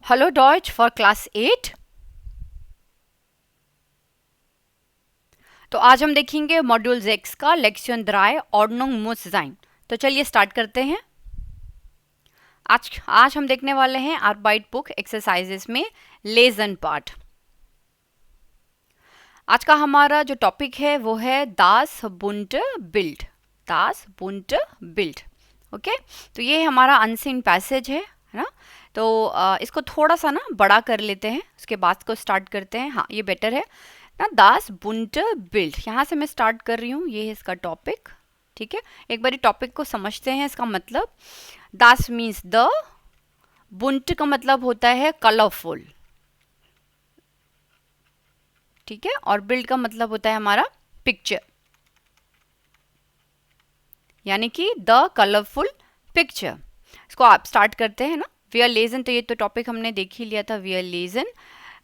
Hallo Deutsch for Class 8। तो आज हम देखेंगे मॉड्यूल 6 का लेक्शन 3 Ordnung muss sein। तो चलिए स्टार्ट करते हैं। आज आज हम देखने वाले हैं आर्बाइट बुक एक्सरसाइजेस में लेसन पार्ट। आज का हमारा जो टॉपिक है वो है दास बुंट बिल्ड। दास बुंट बिल्ड। ओके, तो ये हमारा अनसीन पैसेज है ना। तो इसको थोड़ा सा ना बड़ा कर लेते हैं, उसके बाद को स्टार्ट करते हैं। हाँ, ये बेटर है ना। दास बुंट बिल्ड, यहाँ से मैं स्टार्ट कर रही हूँ। ये है इसका टॉपिक। ठीक है, एक बारी टॉपिक को समझते हैं। इसका मतलब दास मीन्स द, बुंट का मतलब होता है कलरफुल। ठीक है, और बिल्ड का मतलब होता है हमारा पिक्चर, यानी कि द कलरफुल पिक्चर। इसको आप स्टार्ट करते हैं ना। वियर लेजन, तो ये तो टॉपिक हमने देख ही लिया था। वियर लेजन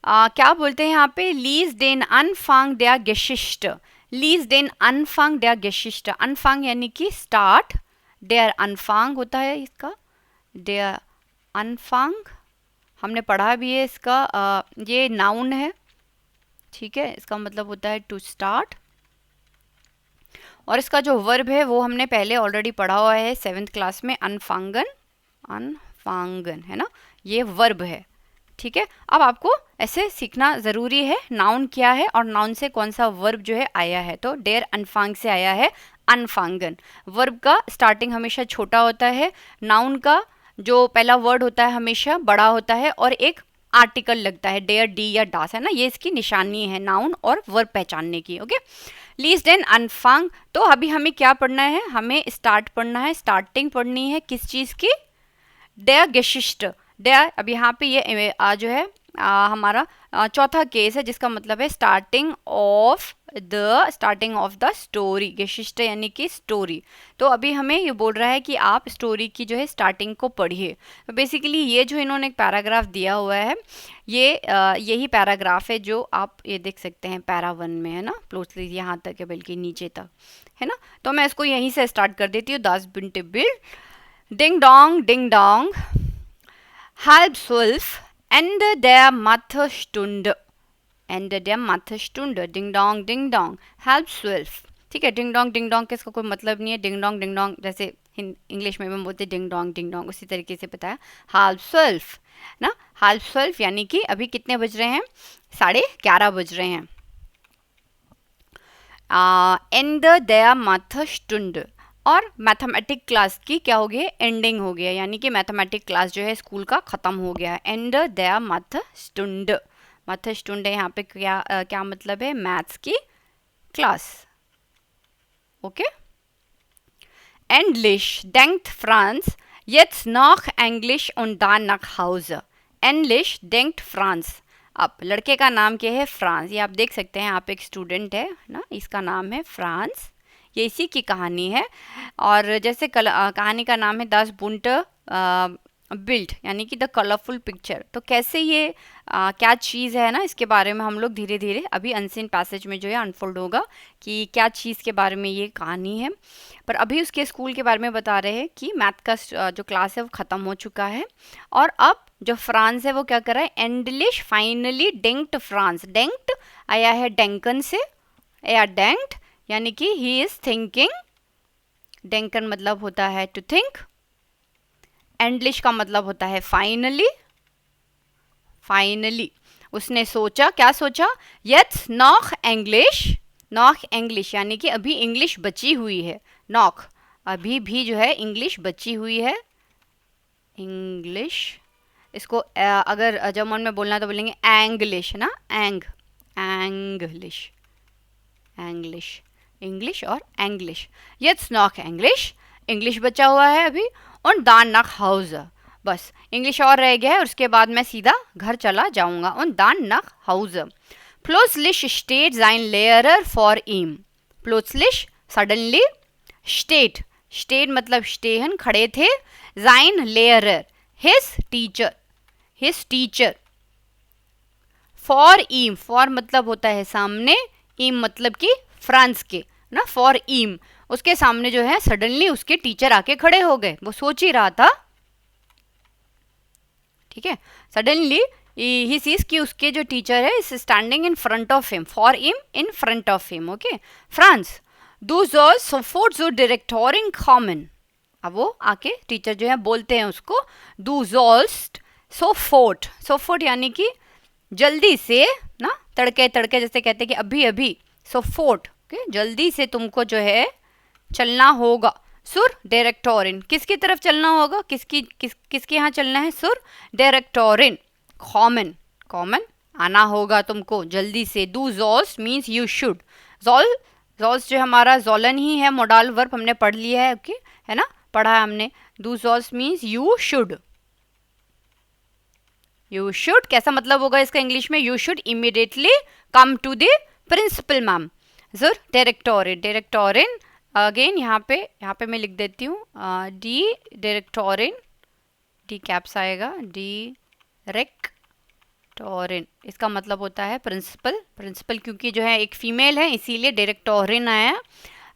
क्या बोलते हैं यहाँ पे? लीज डेन अनफांग der Geschichte। लीज डेन अनफांग der Geschichte। अनफांग यानी कि स्टार्ट, der अनफांग होता है इसका, der अनफांग हमने पढ़ा भी है इसका। ये नाउन है। ठीक है, इसका मतलब होता है टू स्टार्ट। और इसका जो वर्ब है वो हमने पहले ऑलरेडी पढ़ा हुआ है 7th क्लास में, अनफांगन। अनफांगन है ना, ये वर्ब है। ठीक है, अब आपको ऐसे सीखना ज़रूरी है नाउन क्या है और नाउन से कौन सा वर्ब जो है आया है। तो डेर अनफांग से आया है अनफांगन। वर्ब का स्टार्टिंग हमेशा छोटा होता है, नाउन का जो पहला वर्ड होता है हमेशा बड़ा होता है, और एक आर्टिकल लगता है, डेयर डी या डास है ना। ये इसकी निशानी है नाउन और वर्ब पहचानने की। ओके, लीज डेन अनफांग। तो अभी हमें क्या पढ़ना है? हमें स्टार्ट पढ़ना है, स्टार्टिंग पढ़नी है किस चीज़ की? डेयर गेशिस्ट। डेयर, अब यहाँ पे ये जो है हमारा चौथा केस है, जिसका मतलब है स्टार्टिंग ऑफ द स्टोरी। गेशिस्ट यानी कि स्टोरी। तो अभी हमें ये बोल रहा है कि आप स्टोरी की जो है स्टार्टिंग को पढ़िए। तो बेसिकली ये जो इन्होंने एक पैराग्राफ दिया हुआ है, ये यही पैराग्राफ है जो आप ये देख सकते हैं पैरा 1 में, है ना। क्लोजली यहाँ तक है, बल्कि नीचे तक है ना। तो मैं इसको यहीं से स्टार्ट कर देती हूँ। दास बिंटे बिल्ड। डिंग डोंग, halb 12, Ende der Mathestunde। Ende der Mathestunde, डिंग डोंग, halb 12। ठीक है, डिंग डोंग किसका कोई मतलब नहीं है। डिंग डोंग जैसे इंग्लिश में भी बोलते डिंग डोंग, उसी तरीके से बताया। halb 12 ना, halb 12 यानी कि अभी कितने बज रहे हैं? 11:30 बज रहे हैं। Ende der Mathestunde, और मैथमेटिक क्लास की क्या हो गया? एंडिंग हो गया, यानी कि मैथमेटिक क्लास जो है स्कूल का ख़त्म हो गया है। And the मथस्टुंड। मथस्टुंड यहाँ पे क्या मतलब है? मैथ्स की class. Okay. Endlich denkt Franz jetzt noch Englisch und dann nach Hause। Endlich denkt Franz। अब लड़के का नाम क्या है? फ्रांस। ये आप देख सकते हैं, आप एक स्टूडेंट है ना, इसका नाम है फ्रांस। ये इसी की कहानी है। और जैसे कहानी का नाम है दास बुंट बिल्ड, यानी कि द कलरफुल पिक्चर। तो कैसे ये क्या चीज़ है ना, इसके बारे में हम लोग धीरे धीरे अभी अनसीन पैसेज में जो है अनफोल्ड होगा कि क्या चीज़ के बारे में ये कहानी है। पर अभी उसके स्कूल के बारे में बता रहे हैं कि मैथ का जो क्लास है वो ख़त्म हो चुका है, और अब जो फ्रांस है वो क्या कर रहा है? एंडलिश फाइनली डेंक्ट फ्रांस। डेंक्ट आया है डेंकन से, या डेंक्ट यानी कि ही इज थिंकिंग। डेंकन मतलब होता है टू थिंक। एंडलिश का मतलब होता है फाइनली। फाइनली उसने सोचा, क्या सोचा? यट्स नॉक इंग्लिश। नॉक इंग्लिश यानी कि अभी इंग्लिश बची हुई है। नॉक अभी भी जो है इंग्लिश बची हुई है। इंग्लिश, इसको अगर जर्मन में बोलना तो बोलेंगे एंग्लिश ना, एंग्लिश, एंग्लिश, इंग्लिश और एंग्लिश। यट्स नॉक इंग्लिश, इंग्लिश बचा हुआ है अभी। और दान नक हाउस, बस इंग्लिश और रह गया है, उसके बाद मैं सीधा घर चला जाऊंगा। और दान नक हाउस। प्लोसलिश स्टेट जाइन लेयरर फॉर ईम। प्लोसलिश सडनली, स्टेट, स्टेट मतलब स्टेहन खड़े थे, जाइन लेयरर हिज टीचर, हिज टीचर। फॉर ईम, फॉर मतलब होता है सामने, ईम मतलब कि फ्रांस के ना। फॉर ईम, उसके सामने जो है सडनली उसके टीचर आके खड़े हो गए। वो सोच ही रहा था, ठीक है। सडनली ही सीज कि उसके जो टीचर है is standing in front of him, for him, in front of him, okay. France, दू जॉल सोफोर्ट जो डायरेक्टर इन कॉमन। अब वो आके टीचर जो है बोलते हैं उसको, दू जॉल्स्ट सोफोर्ट, सोफोर्ट यानी कि जल्दी से ना, तड़के तड़के जैसे कहते हैं कि अभी अभी, सोफोर्ट, ओके, जल्दी से तुमको जो है चलना होगा। सुर डायरेक्टोरिन, किसकी तरफ चलना होगा, किसके यहाँ चलना है, सुर डायरेक्टोरिन कॉमन, कॉमन आना होगा तुमको जल्दी से। दू जॉल्स मीन्स यू शुड, जॉल, जॉल्स जो हमारा जॉलन ही है, मोडाल वर्ब हमने पढ़ लिया है, ओके, है ना, पढ़ा है हमने। दू जॉल्स means you should, you should कैसा मतलब होगा इसका इंग्लिश में, you should immediately come to the principal ma'am. जुर डायरेक्टोरिन, डायरेक्टोरिन अगेन यहाँ पे मैं लिख देती हूँ डी डायरेक्टोरिन, डी कैप्स आएगा, डायरेक्टोरिन, इसका मतलब होता है प्रिंसिपल। प्रिंसिपल क्योंकि जो है एक फीमेल है इसीलिए डायरेक्टोरिन आया।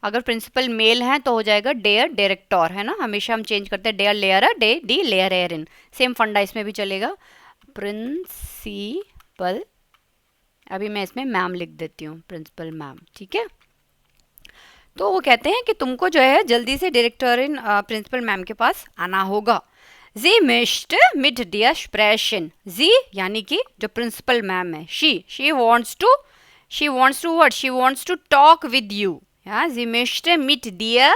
अगर प्रिंसिपल मेल है तो हो जाएगा डेयर डायरेक्टर, है ना, हमेशा हम चेंज करते हैं, डेयर लेयर, डे डी लेयर एरिन, सेम फंडा इसमें भी चलेगा। प्रिंसिपल, अभी मैं इसमें मैम लिख देती हूँ, प्रिंसिपल मैम, ठीक है। तो वो कहते हैं कि तुमको जो है जल्दी से डायरेक्टोरिन प्रिंसिपल मैम के पास आना होगा। जी मिस्ट मिड डियर स्प्रेशन, जी यानी कि जो प्रिंसिपल मैम है, she wants to what, she wants to talk with you, या जी मिस्ट मिट डियर,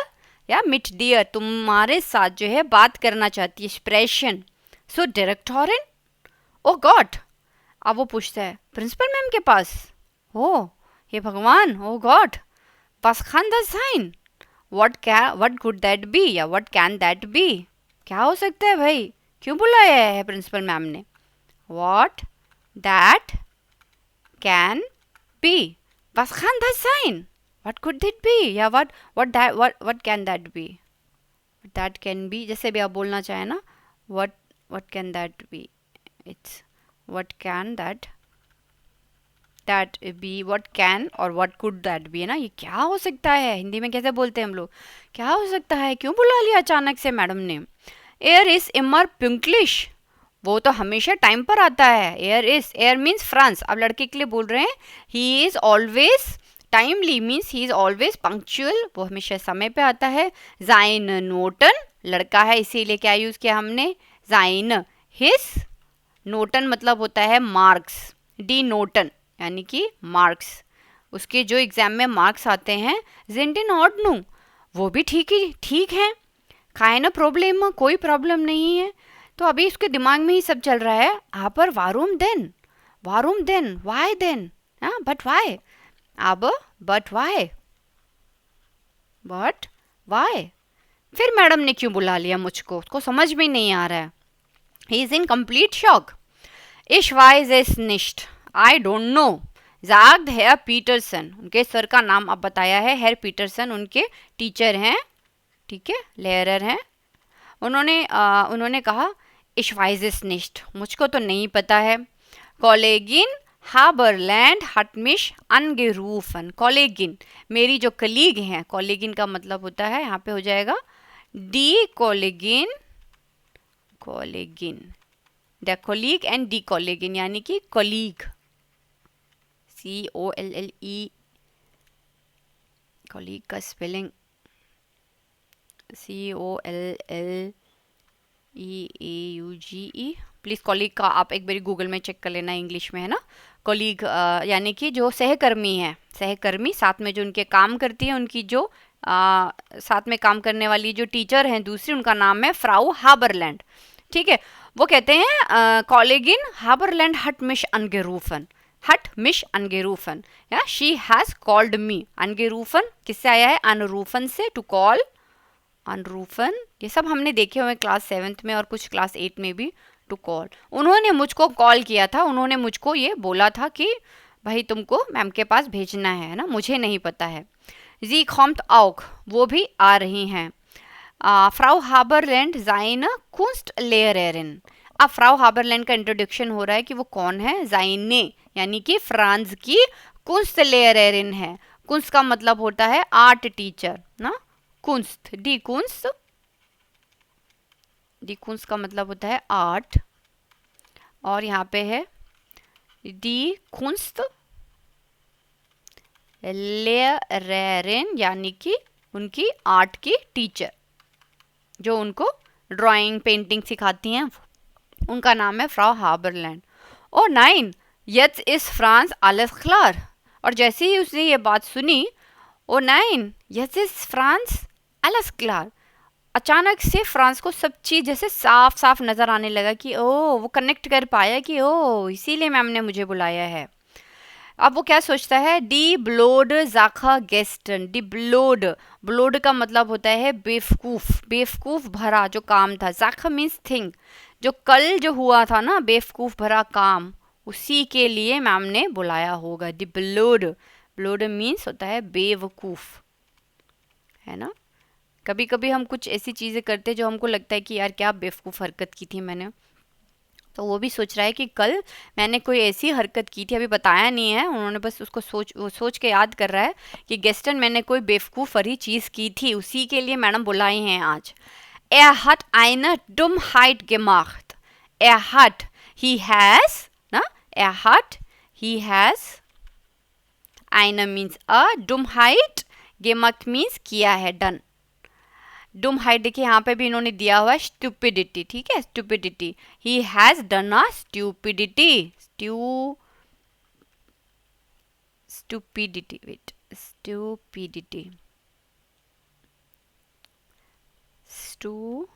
या मिट डियर तुम्हारे साथ जो है बात करना चाहती है, स्प्रेशन। सो डायरेक्टोरिन, ओ गॉड, अब वो पूछता है प्रिंसिपल मैम के पास, ओ हे भगवान, ओ God, was can the sign, what could that be, या what can that be, क्या हो सकता है भाई, क्यों बुलाया है प्रिंसिपल मैम ने, what that can be, was can the sign, what could it be, या what can that be, that can be जैसे भी आप बोलना चाहें ना, what can that be, it's what can that be, what can और what could that be, है ना, ये क्या हो सकता है, हिंदी में कैसे बोलते हैं हम लोग, क्या हो सकता है, क्यों बुला लिया अचानक से मैडम ने। एयर इज इमर पंक्लिश, वो तो हमेशा टाइम पर आता है, air is, air means France, अब लड़के के लिए बोल रहे हैं, he is always timely means he is always punctual, वो हमेशा समय पे आता है। जाइन नोटन, लड़का है इसीलिए क्या यूज किया हमने, जाइन। हिस, नोटन मतलब होता है मार्क्स, डी नोटन यानी कि मार्क्स, उसके जो एग्जाम में मार्क्स आते हैं, जिंटिन ऑर्डनू, वो भी ठीक है, काइना प्रॉब्लम, कोई प्रॉब्लम नहीं है। तो अभी उसके दिमाग में ही सब चल रहा है, पर वारूम देन, वाई देन, बट वाई, अब बट वाई, फिर मैडम ने क्यों बुला लिया मुझको, उसको समझ में नहीं आ रहा है, he is in complete shock. इश वाइज इज निश्ट, आई डोंट नो, जाग्ड हेयर पीटरसन, उनके सर का नाम अब बताया है, हेयर पीटरसन उनके टीचर हैं, ठीक है, लेयरर हैं। उन्होंने कहा इशवाइजिस निश्ट, मुझको तो नहीं पता है। कॉलेगिन हाबरलैंड हटमिश अनगेरूफन, कॉलेगिन मेरी जो कलीग हैं, कॉलेगिन का मतलब होता है यहाँ पे हो जाएगा डी कॉलेगिन, कॉलेगिन द कॉलीग एंड डी कॉलेगिन यानी कि कॉलीग, COLLE, कॉलीग का स्पेलिंग COLLEAUGE, प्लीज़ कॉलीग का आप एक बार गूगल में चेक कर लेना, इंग्लिश में है ना, कॉलीग यानी कि जो सहकर्मी है, सहकर्मी साथ में जो उनके काम करती है, उनकी जो साथ में काम करने वाली जो टीचर हैं दूसरी, उनका नाम है फ्राउ हाबरलैंड, ठीक है। वो कहते हैं कॉलेगिन हाबरलैंड हट मिश अनगेरूफन, हट मिश अनगेरूफन, या शी हैज़ कॉल्ड मी, अनगेरूफन किससे आया है, अनरूफन से, टू कॉल, अनरूफन, ये सब हमने देखे हुए क्लास 7th में और कुछ क्लास 8 में भी, टू कॉल, उन्होंने मुझको कॉल किया था, उन्होंने मुझको ये बोला था कि भाई तुमको मैम के पास भेजना है ना, मुझे नहीं पता है। जी खॉम्ट आउक, वो भी आ रही हैं। फ्राउ हाबरलैंड जाइन कुंस्ट लेयरेरिन, अब फ्राउ हाबरलैंड का इंट्रोडक्शन हो रहा है कि वो कौन है, जाइने यानी कि फ्रांस की कुंस्ट लेयरेरिन है। कुंस्ट का मतलब होता है आर्ट टीचर ना, कुंस्ट, डी कुंस्ट का मतलब होता है आर्ट, और यहाँ पे है डी कुंस्त लेरेरिन, यानी कि उनकी आर्ट की टीचर जो उनको ड्राइंग पेंटिंग सिखाती हैं, उनका नाम है फ्राउ हाबरलैंड। और 9 jetzt ist France alles klar, और जैसे ही उसने ये बात सुनी, ओ 9 jetzt ist France alles klar, अचानक से फ्रांस को सब चीज़ जैसे साफ साफ नज़र आने लगा कि ओ, वो कनेक्ट कर पाया कि ओ, इसीलिए मैम ने मुझे बुलाया है। अब वो क्या सोचता है, डी ब्लोड जाखा गेस्टन, डी ब्लोड, ब्लोड का मतलब होता है बेवकूफ़, बेवकूफ़ भरा जो काम था। जाखा मीन्स थिंग, जो कल जो हुआ था ना बेवकूफ़ भरा काम, उसी के लिए मैम ने बुलाया होगा। डी ब्लोड, ब्लोड मीन्स होता है बेवकूफ़, है ना। कभी कभी हम कुछ ऐसी चीज़ें करते जो हमको लगता है कि यार क्या बेवकूफ़ हरकत की थी मैंने, तो वो भी सोच रहा है कि कल मैंने कोई ऐसी हरकत की थी, अभी बताया नहीं है उन्होंने, बस उसको सोच के याद कर रहा है कि गेस्टन मैंने कोई बेवकूफ़ भरी चीज़ की थी, उसी के लिए मैडम बुलाई हैं आज। Er hat eine Dummheit gemacht. Er hat, he has, ना, er hat, he has, eine means a, Dummheit, gemacht means किया है, done। डुम हाइट देखिए यहाँ पे भी इन्होंने दिया हुआ है स्टूपिडिटी, ठीक है, stupidity, he has done a stupidity, stupidity, wait, stupidity, stupidity,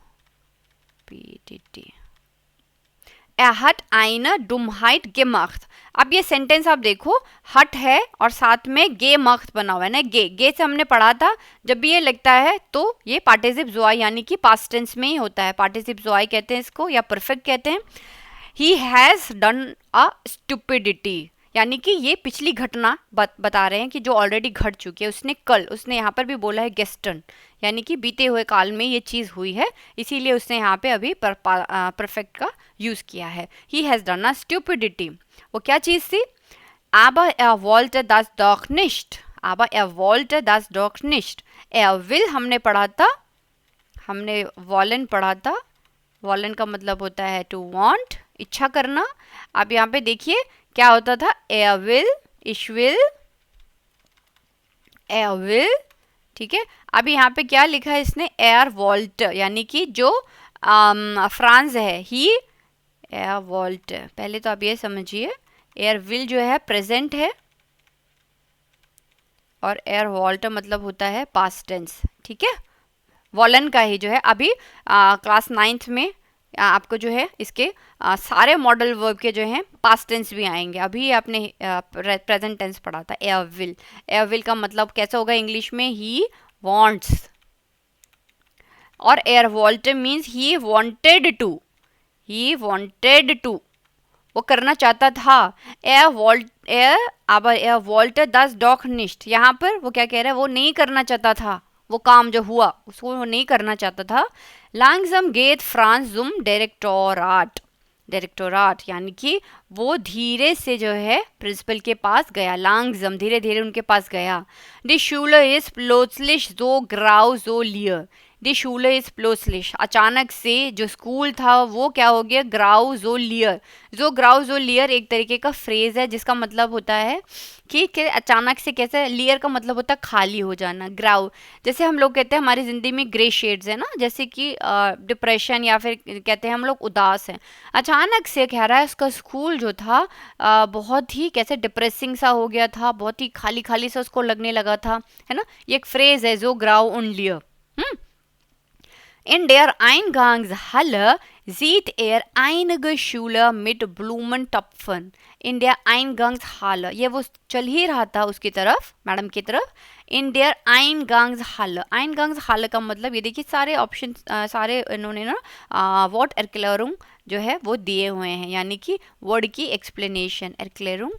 er hat eine Dummheit gemacht। अब ये सेंटेंस आप देखो, हट है और साथ में गे मख्त बना हुआ है ना, गे, गे से हमने पढ़ा था, जब भी ये लगता है तो ये पार्टिसिप ज़ोआई यानी कि पास्ट टेंस में ही होता है, पार्टिसिप ज़ोआई कहते हैं इसको या परफेक्ट कहते हैं। He has done a stupidity, यानी कि ये पिछली घटना बता रहे हैं कि जो ऑलरेडी घट चुकी है, उसने कल, उसने यहाँ पर भी बोला है गेस्टन, यानी कि बीते हुए काल में ये चीज़ हुई है, इसीलिए उसने यहाँ पे अभी परफेक्ट का यूज़ किया है। He has done a stupidity, वो क्या चीज़ थी, aber er wollte das doch nicht, aber er wollte das doch nicht, er will हमने पढ़ा था, हमने wollen पढ़ा था, wollen का मतलब होता है to want, इच्छा करना। अब यहाँ पे देखिए क्या होता था, er will, ich will, er will, ठीक है। अब यहाँ पे क्या लिखा है इसने, er wollte, यानी कि जो फ्रांस है, ही, er wollte, पहले तो आप ये समझिए, er will जो है प्रेजेंट है और er wollte मतलब होता है पास्ट टेंस, ठीक है, वॉलन का ही जो है। अभी क्लास 9th में आपको जो है इसके सारे मॉडल वर्ब के जो हैं पास्ट टेंस भी आएंगे। अभी आपने प्रेजेंट टेंस पढ़ा था, एयर विल, एयर विल का मतलब कैसा होगा इंग्लिश में, ही वॉन्ट्स, और एयर वॉल्ट means he wanted to, he wanted to, वो करना चाहता था। एयर वॉल्ट दस डॉक निस्ट, यहाँ पर वो क्या कह रहा है, वो नहीं करना चाहता था, वो काम जो हुआ उसको वो नहीं करना चाहता था। लांगजम गेट फ्रांस जुम डायरेक्टोराट, डायरेक्टोराट यानी कि वो धीरे से जो है प्रिंसिपल के पास गया, लांगजम धीरे धीरे उनके पास गया। दी शूलर इज प्लोसलिश जो ग्राउ जो लियर, दी शूलर इज प्लोसलिश, अचानक से जो स्कूल था वो क्या हो गया, ग्राउ जो लियर। जो ग्राउ जो लियर एक तरीके का फ्रेज है जिसका मतलब होता है कि अचानक से कैसे, लियर का मतलब होता है खाली हो जाना, ग्राउ जैसे हम लोग कहते हैं हमारी ज़िंदगी में ग्रे शेड्स है ना, जैसे कि डिप्रेशन या फिर कहते हैं हम लोग उदास हैं। अचानक से कह रहा है उसका स्कूल जो था बहुत ही कैसे डिप्रेसिंग सा हो गया था, बहुत ही खाली खाली सा उसको लगने लगा था, है ना। ये एक फ्रेज है जो ग्राउ उन लियर। In der Eingangshalle sieht er einige Schüler mit Blumentopfen. In der Eingangshalle, ये वो चल ही रहा था उसकी तरफ, मैडम की तरफ। In der Eingangshalle, Eingangshalle का मतलब ये देखिए सारे ऑप्शन सारे इन्होंने ना Wort Erklärung जो है वो दिए हुए हैं, यानी कि वर्ड की एक्सप्लेनेशन, Erklärung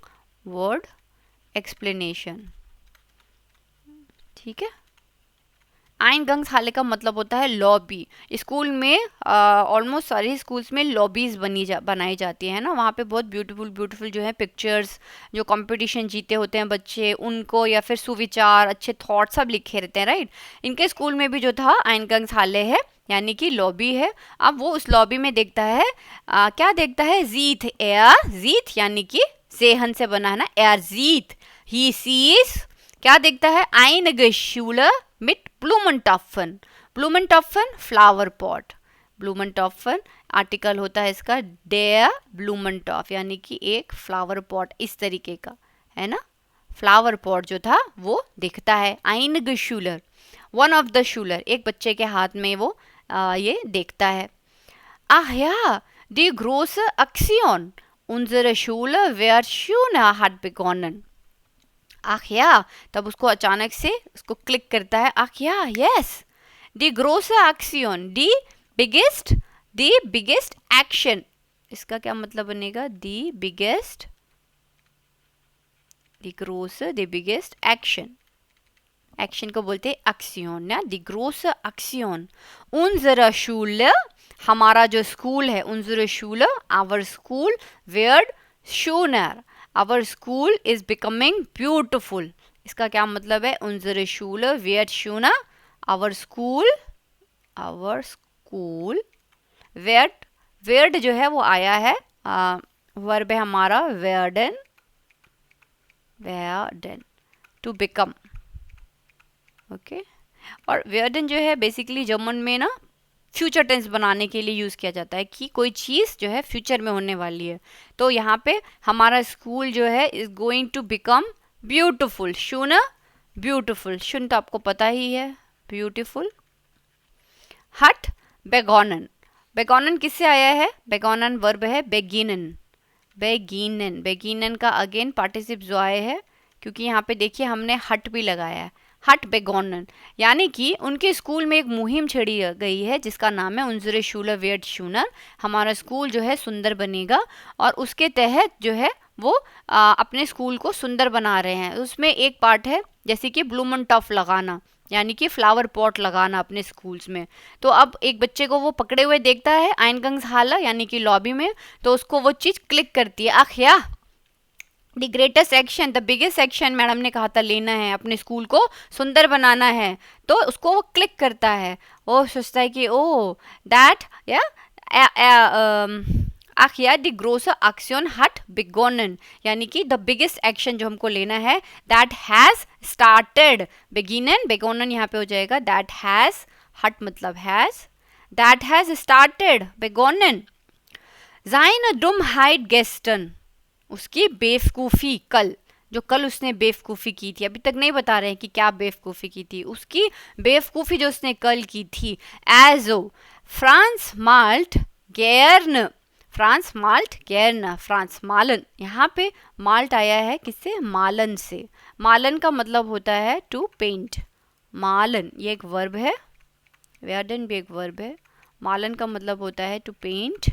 वर्ड एक्सप्लेनेशन, ठीक है। आइनगंग्सहाले का मतलब होता है लॉबी। स्कूल में ऑलमोस्ट सारे स्कूल्स में लॉबीज बनाई जाती है ना, वहाँ पे बहुत ब्यूटीफुल ब्यूटीफुल जो है पिक्चर्स, जो कंपटीशन जीते होते हैं बच्चे उनको, या फिर सुविचार, अच्छे थॉट सब लिखे रहते हैं, राइट। इनके स्कूल में भी जो था आइनगंग्सहाले है, यानी कि लॉबी है। अब वो उस लॉबी में देखता है क्या देखता है, जीत, एयर जीत, यानी कि सेहन से बना है ना, एयर जीत। ही सीज क्या देखता है, einige Schüler mit Blumentopfen। Blumentopfen flower pot, Blumentopfen article होता है इसका der Blumentopf, यानी कि एक फ्लावर पॉट इस तरीके का है ना, फ्लावर पॉट जो था वो दिखता है। einige Schüler, one of the Schüler, एक बच्चे के हाथ में वो ये देखता है। ach ja, die große Aktion, unsere Schule wird schöner hat begonnen। आख या, तब उसको अचानक से उसको क्लिक करता है, आख या, यस, दी ग्रोस एक्शन, दी बिगेस्ट एक्शन, इसका क्या मतलब बनेगा, दी बिगेस्ट, दी ग्रोस, दी बिगेस्ट एक्शन, एक्शन को बोलते हैं एक्शन ना, दी ग्रोस एक्शन, उनजरा शूल, हमारा जो स्कूल है, उनजरा शूल, आवर स्कूल, वेयर्ड शूनर, our school is becoming beautiful, इसका क्या मतलब है, उनजरे शूले वेयर शूना, आवर स्कूल वेयर्ड, वेयर्ड जो है वो आया है, वर्ब है हमारा वेयर्डन, वेयर्डन टू बिकम, ओके। और वेयर्डन जो है बेसिकली जर्मन में ना फ्यूचर टेंस बनाने के लिए यूज़ किया जाता है कि कोई चीज़ जो है फ्यूचर में होने वाली है। तो यहाँ पे हमारा स्कूल जो है is going to become beautiful, शून ब्यूटिफुल, शून तो आपको पता ही है ब्यूटिफुल। हट बेगोनन, बेगोनन किससे आया है, बेगोनन वर्ब है बेगिनन, बेगिनन, बेगिनन का अगेन पार्टिसिप जो आया है, क्योंकि यहाँ पे देखिए हमने हट भी लगाया है, हट बेगोनन, यानी कि उनके स्कूल में एक मुहिम छेड़ी गई है जिसका नाम है उनजरे शूलर वेयर्ड शूनर, हमारा स्कूल जो है सुंदर बनेगा, और उसके तहत जो है वो अपने स्कूल को सुंदर बना रहे हैं। उसमें एक पार्ट है जैसे कि ब्लूमेंटॉफ लगाना, यानी कि फ्लावर पॉट लगाना अपने स्कूल्स में। तो अब एक बच्चे को वो पकड़े हुए देखता है आइनगंग्सहाले यानी कि लॉबी में, तो उसको वो चीज़ क्लिक करती है, आख या, the greatest action, the biggest action madam ने कहा था लेना है, अपने स्कूल को सुंदर बनाना है, तो उसको वो क्लिक करता है, वो सोचता है कि ओ दैट या आख या द ग्रोस एक्शन हट बिगोनन, यानी कि द बिगेस्ट एक्शन जो हमको लेना है दैट हैज स्टार्टेड, बिगिनन बेगोनन यहाँ पे हो जाएगा, दैट हैज, हट मतलब हैज, दैट हैज स्टार्टेड बेगोनन, seine Dummheit gestern, उसकी बेवकूफ़ी कल, जो कल उसने बेवकूफ़ी की थी, अभी तक नहीं बता रहे हैं कि क्या बेवकूफ़ी की थी, उसकी बेवकूफ़ी जो उसने कल की थी। एजो फ्रांस माल्ट गेर्न, फ्रांस माल्ट गेर्न, फ्रांस मालन, यहाँ पे माल्ट आया है किससे, मालन से, मालन का मतलब होता है टू पेंट, मालन ये एक वर्ब है, वेयर्डन भी एक वर्ब है, मालन का मतलब होता है टू पेंट,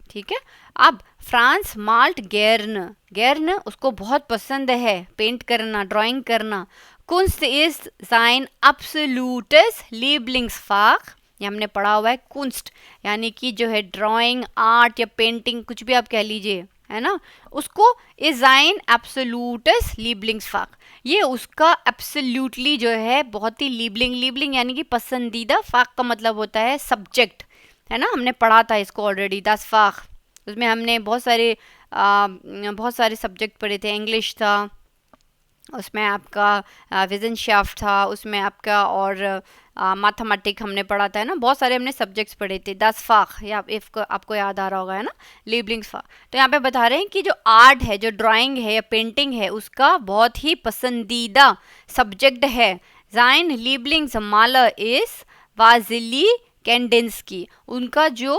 ठीक है। अब फ्रांस माल्ट गेर्न, गेर्न उसको बहुत पसंद है पेंट करना, ड्राइंग करना, कुंस्ट इज sein absolutes Lieblingsfach, ये हमने पढ़ा हुआ है, कुंस्ट यानी कि जो है ड्राइंग, आर्ट या पेंटिंग कुछ भी आप कह लीजिए, है ना, उसको इज sein absolutes Lieblingsfach, ये उसका एब्सोल्यूटली जो है बहुत ही लीबलिंग, लीबलिंग यानी कि पसंदीदा, फाक का मतलब होता है सब्जेक्ट, है ना, हमने पढ़ा था इसको ऑलरेडी, 10 फाख, उसमें हमने बहुत सारे सब्जेक्ट पढ़े थे, इंग्लिश था, उसमें आपका विजनशाफ्ट था, उसमें आपका और मैथमेटिक हमने पढ़ा था, है ना, बहुत सारे हमने सब्जेक्ट्स पढ़े थे, 10 फाख, या इफ आपको याद आ रहा होगा, है ना, लीबलिंग्स फाख। तो यहाँ पे बता रहे हैं कि जो आर्ट है, जो ड्राइंग है या पेंटिंग है, उसका बहुत ही पसंदीदा सब्जेक्ट है। sein Lieblingsmaler ist वाजिली कैंडेंस्की, उनका जो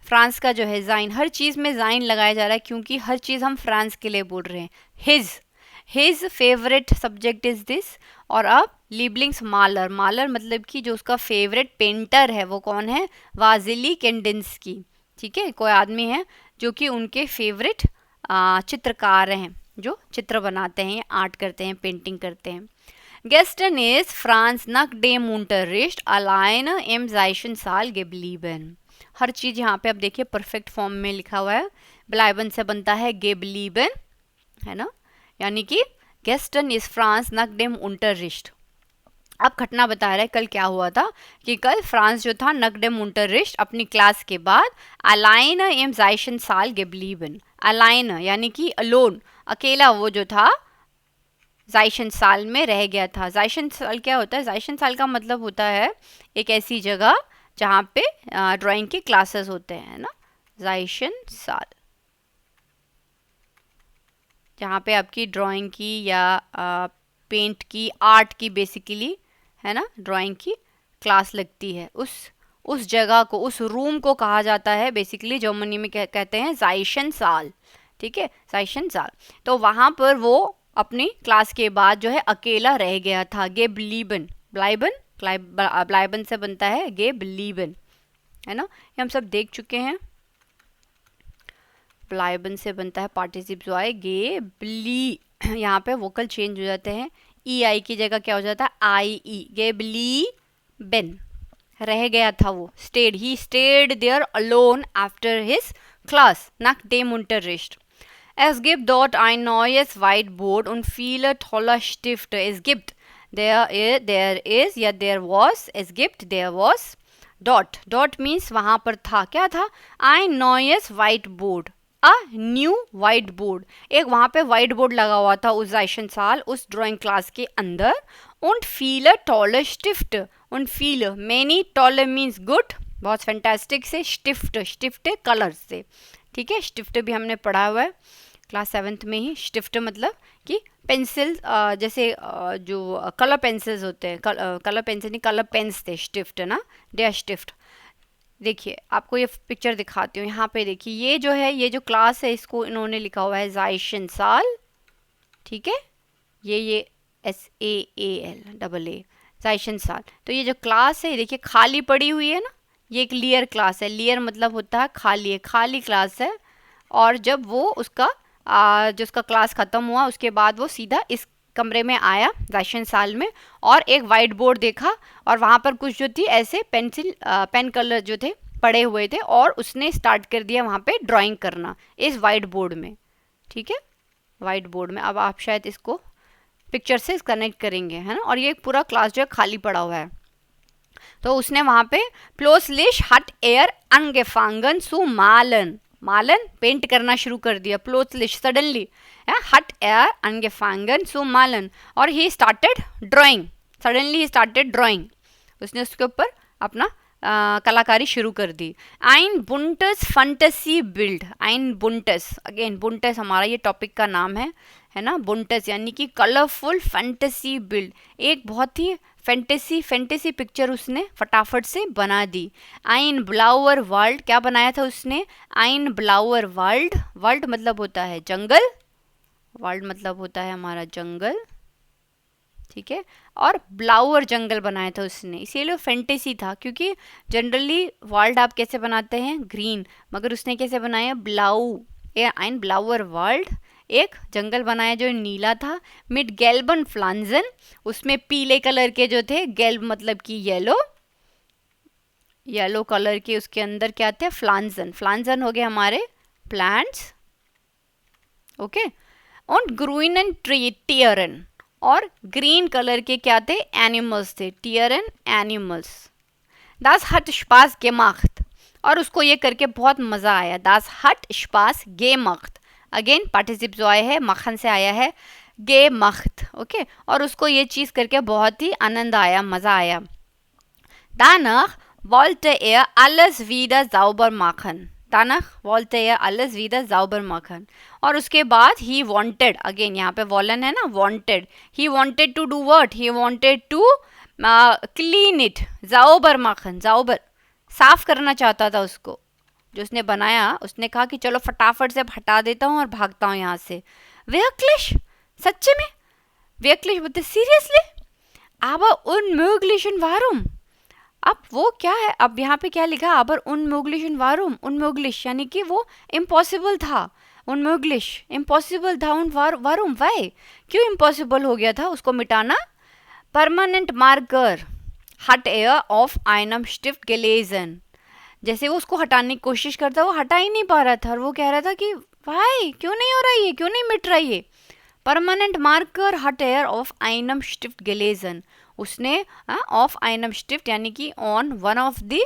फ्रांस का जो है जाइन, हर चीज़ में जाइन लगाया जा रहा है क्योंकि हर चीज़ हम फ्रांस के लिए बोल रहे हैं। His favourite subject is this, और अब लीबलिंग्स मालर, मालर मतलब कि जो उसका फेवरेट पेंटर है वो कौन है, वाजिली कैंडेंस्की, ठीक है, कोई आदमी है जो कि उनके फेवरेट चित्रकार हैं, जो चित्र बनाते हैं, आर्ट करते हैं, पेंटिंग करते हैं। Gestern ist Franz nach dem Unterricht alleine im Zeichensaal geblieben. हर चीज यहाँ पे आप देखिए परफेक्ट फॉर्म में लिखा हुआ है. ब्लाइबन से बनता है गेबलीबन, है ना, यानी कि गेस्टन इज फ्रांस नक डेम unterricht. अब घटना बता रहा है कल क्या हुआ था कि कल फ्रांस जो था नक डेम unterricht अपनी क्लास के बाद alleine im Zeichensaal geblieben. alleine यानी कि अलोन, अकेला वो जो था जाइशन साल में रह गया था. जाइशन साल क्या होता है? जाइशन साल का मतलब होता है एक ऐसी जगह जहाँ पे ड्राइंग के क्लासेस होते हैं ना. जाइशन साल जहाँ पे आपकी ड्राइंग की या पेंट की, आर्ट की बेसिकली, है ना, ड्राइंग की क्लास लगती है. उस जगह को, उस रूम को कहा जाता है बेसिकली जर्मनी में कहते हैं जाइशन साल. ठीक है, जाइशन साल. तो वहाँ पर वो अपनी क्लास के बाद जो है अकेला रह गया था. गेबलीबन, ब्लाइबन से बनता है गेबलीबन, है ना. ये हम सब देख चुके हैं. ब्लाइबन से बनता है पार्टिसिप जो आए गेबली. यहाँ पे वोकल चेंज हो जाते हैं. ई आई की जगह क्या हो जाता है? आई ई. गेबलीबन, रह गया था वो. Stayed, he stayed there alone after his class nach dem Unterricht. Es gibt dort ein neues Whiteboard und viele tolle Stifte. Es gibt, there was, es gibt, there was, dot. Dot means वहाँ पर था, क्या था? Ein neues Whiteboard, a new whiteboard. एक वहाँ पे white board लगा हुआ था उस जाइशन साल, उस ड्राइंग क्लास के अंदर. Und viele tolle Stifte. Und viele, many, tolle means good, बहुत फैंटास्टिक से. स्टिफ्ट कलर से. ठीक है, स्टिफ्ट भी हमने पढ़ा हुआ है क्लास 7th में ही. स्टिफ्ट मतलब कि पेंसिल, जैसे जो कलर पेंसिल्स होते हैं, कलर पेंसिल नहीं, कलर पेन्स थे, स्टिफ्ट ना, डे स्टिफ्ट. देखिए आपको ये पिक्चर दिखाती हूँ. यहाँ पे देखिए ये जो है, ये जो क्लास है इसको इन्होंने लिखा हुआ है जाइशन साल. ठीक है, ये SAAL जाइशन साल. तो ये जो क्लास है देखिए खाली पड़ी हुई है ना, ये एक लियर क्लास है. लियर मतलब होता है खाली है, खाली क्लास है. और जब वो उसका जो उसका क्लास ख़त्म हुआ उसके बाद वो सीधा इस कमरे में आया जाइशन साल में, और एक वाइट बोर्ड देखा और वहाँ पर कुछ जो थी ऐसे पेन कलर जो थे पड़े हुए थे, और उसने स्टार्ट कर दिया वहाँ पे ड्राइंग करना इस वाइट बोर्ड में. ठीक है, वाइट बोर्ड में. अब आप शायद इसको पिक्चर से कनेक्ट करेंगे, है ना. और ये पूरा क्लास जो है खाली पड़ा हुआ है. तो उसने वहाँ पे प्लोसलिश हट एयर angefangen zu malen, मालन पेंट करना शुरू कर दिया. प्लोसलिश सडनली, हट एयर angefangen zu malen, और he started drawing. Suddenly he started drawing, उसने उसके ऊपर अपना कलाकारी शुरू कर दी. ein buntes fantasy bild, ein buntes, again बुंटस हमारा ये टॉपिक का नाम है ना. बुंटस यानी कि कलरफुल फैंटेसी बिल्ड, एक बहुत ही फैंटेसी पिक्चर उसने फटाफट से बना दी. ein blauer Wald, क्या बनाया था उसने? ein blauer Wald, वर्ल्ड मतलब होता है जंगल, वर्ल्ड मतलब होता है हमारा जंगल. ठीक है, और ब्लाउअर जंगल बनाया था उसने, इसीलिए फैंटेसी था, क्योंकि जनरली वर्ल्ड आप कैसे बनाते हैं? ग्रीन, मगर उसने कैसे बनाया? ब्लाउ. ein blauer Wald, एक जंगल बनाया जो नीला था. मिड गेल्बन फ्लांजन, उसमें पीले कलर के जो थे, गेल्ब मतलब कि येलो कलर के, उसके अंदर क्या थे? फ्लांजन हो गए हमारे प्लांट्स. ओके. और ग्रीन टियरन, और ग्रीन कलर के क्या थे? एनिमल्स थे, टियरन animals. Das hat Spaß gemacht, और उसको ये करके बहुत मज़ा आया. Das hat Spaß gemacht, again participle जो आया है मक्खन से आया है, gemacht. ओके, और उसको ये चीज़ करके बहुत ही आनंद आया, मज़ा आया. Danach wollte er alles wieder sauber machen. Danach wollte er alles wieder sauber machen. और उसके बाद he wanted, अगेन यहाँ पे वॉलन है ना, wanted. He wanted to do what? He wanted to clean it. sauber machen, sauber, साफ करना चाहता था उसको. जो उसने बनाया, उसने कहा कि चलो फटाफट से हटा देता हूँ और भागता हूँ यहाँ से. wirklich, सच्चे में? wirklich बोलते सीरियसली? aber unmöglichen warum? अब वो क्या है? अब यहाँ पे क्या लिखा? aber unmöglichen warum? unmöglich यानी कि वो इम्पॉसिबल था. unmöglich इम्पॉसिबल था. warum? why? क्यों इम्पॉसिबल हो गया था उसको मिटाना? परमानेंट मार्कर हट एयर ऑफ आइनम स्टिफ्ट gelesen। जैसे वो उसको हटाने की कोशिश करता, वो हटा ही नहीं पा रहा था और वो कह रहा था कि भाई क्यों नहीं हो रहा ये, क्यों नहीं मिट रहा ये। परमानेंट मार्कर हट एयर ऑफ आइनम स्टिफ्ट gelesen, उसने ऑफ आइनम स्टिफ्ट यानी कि on one of the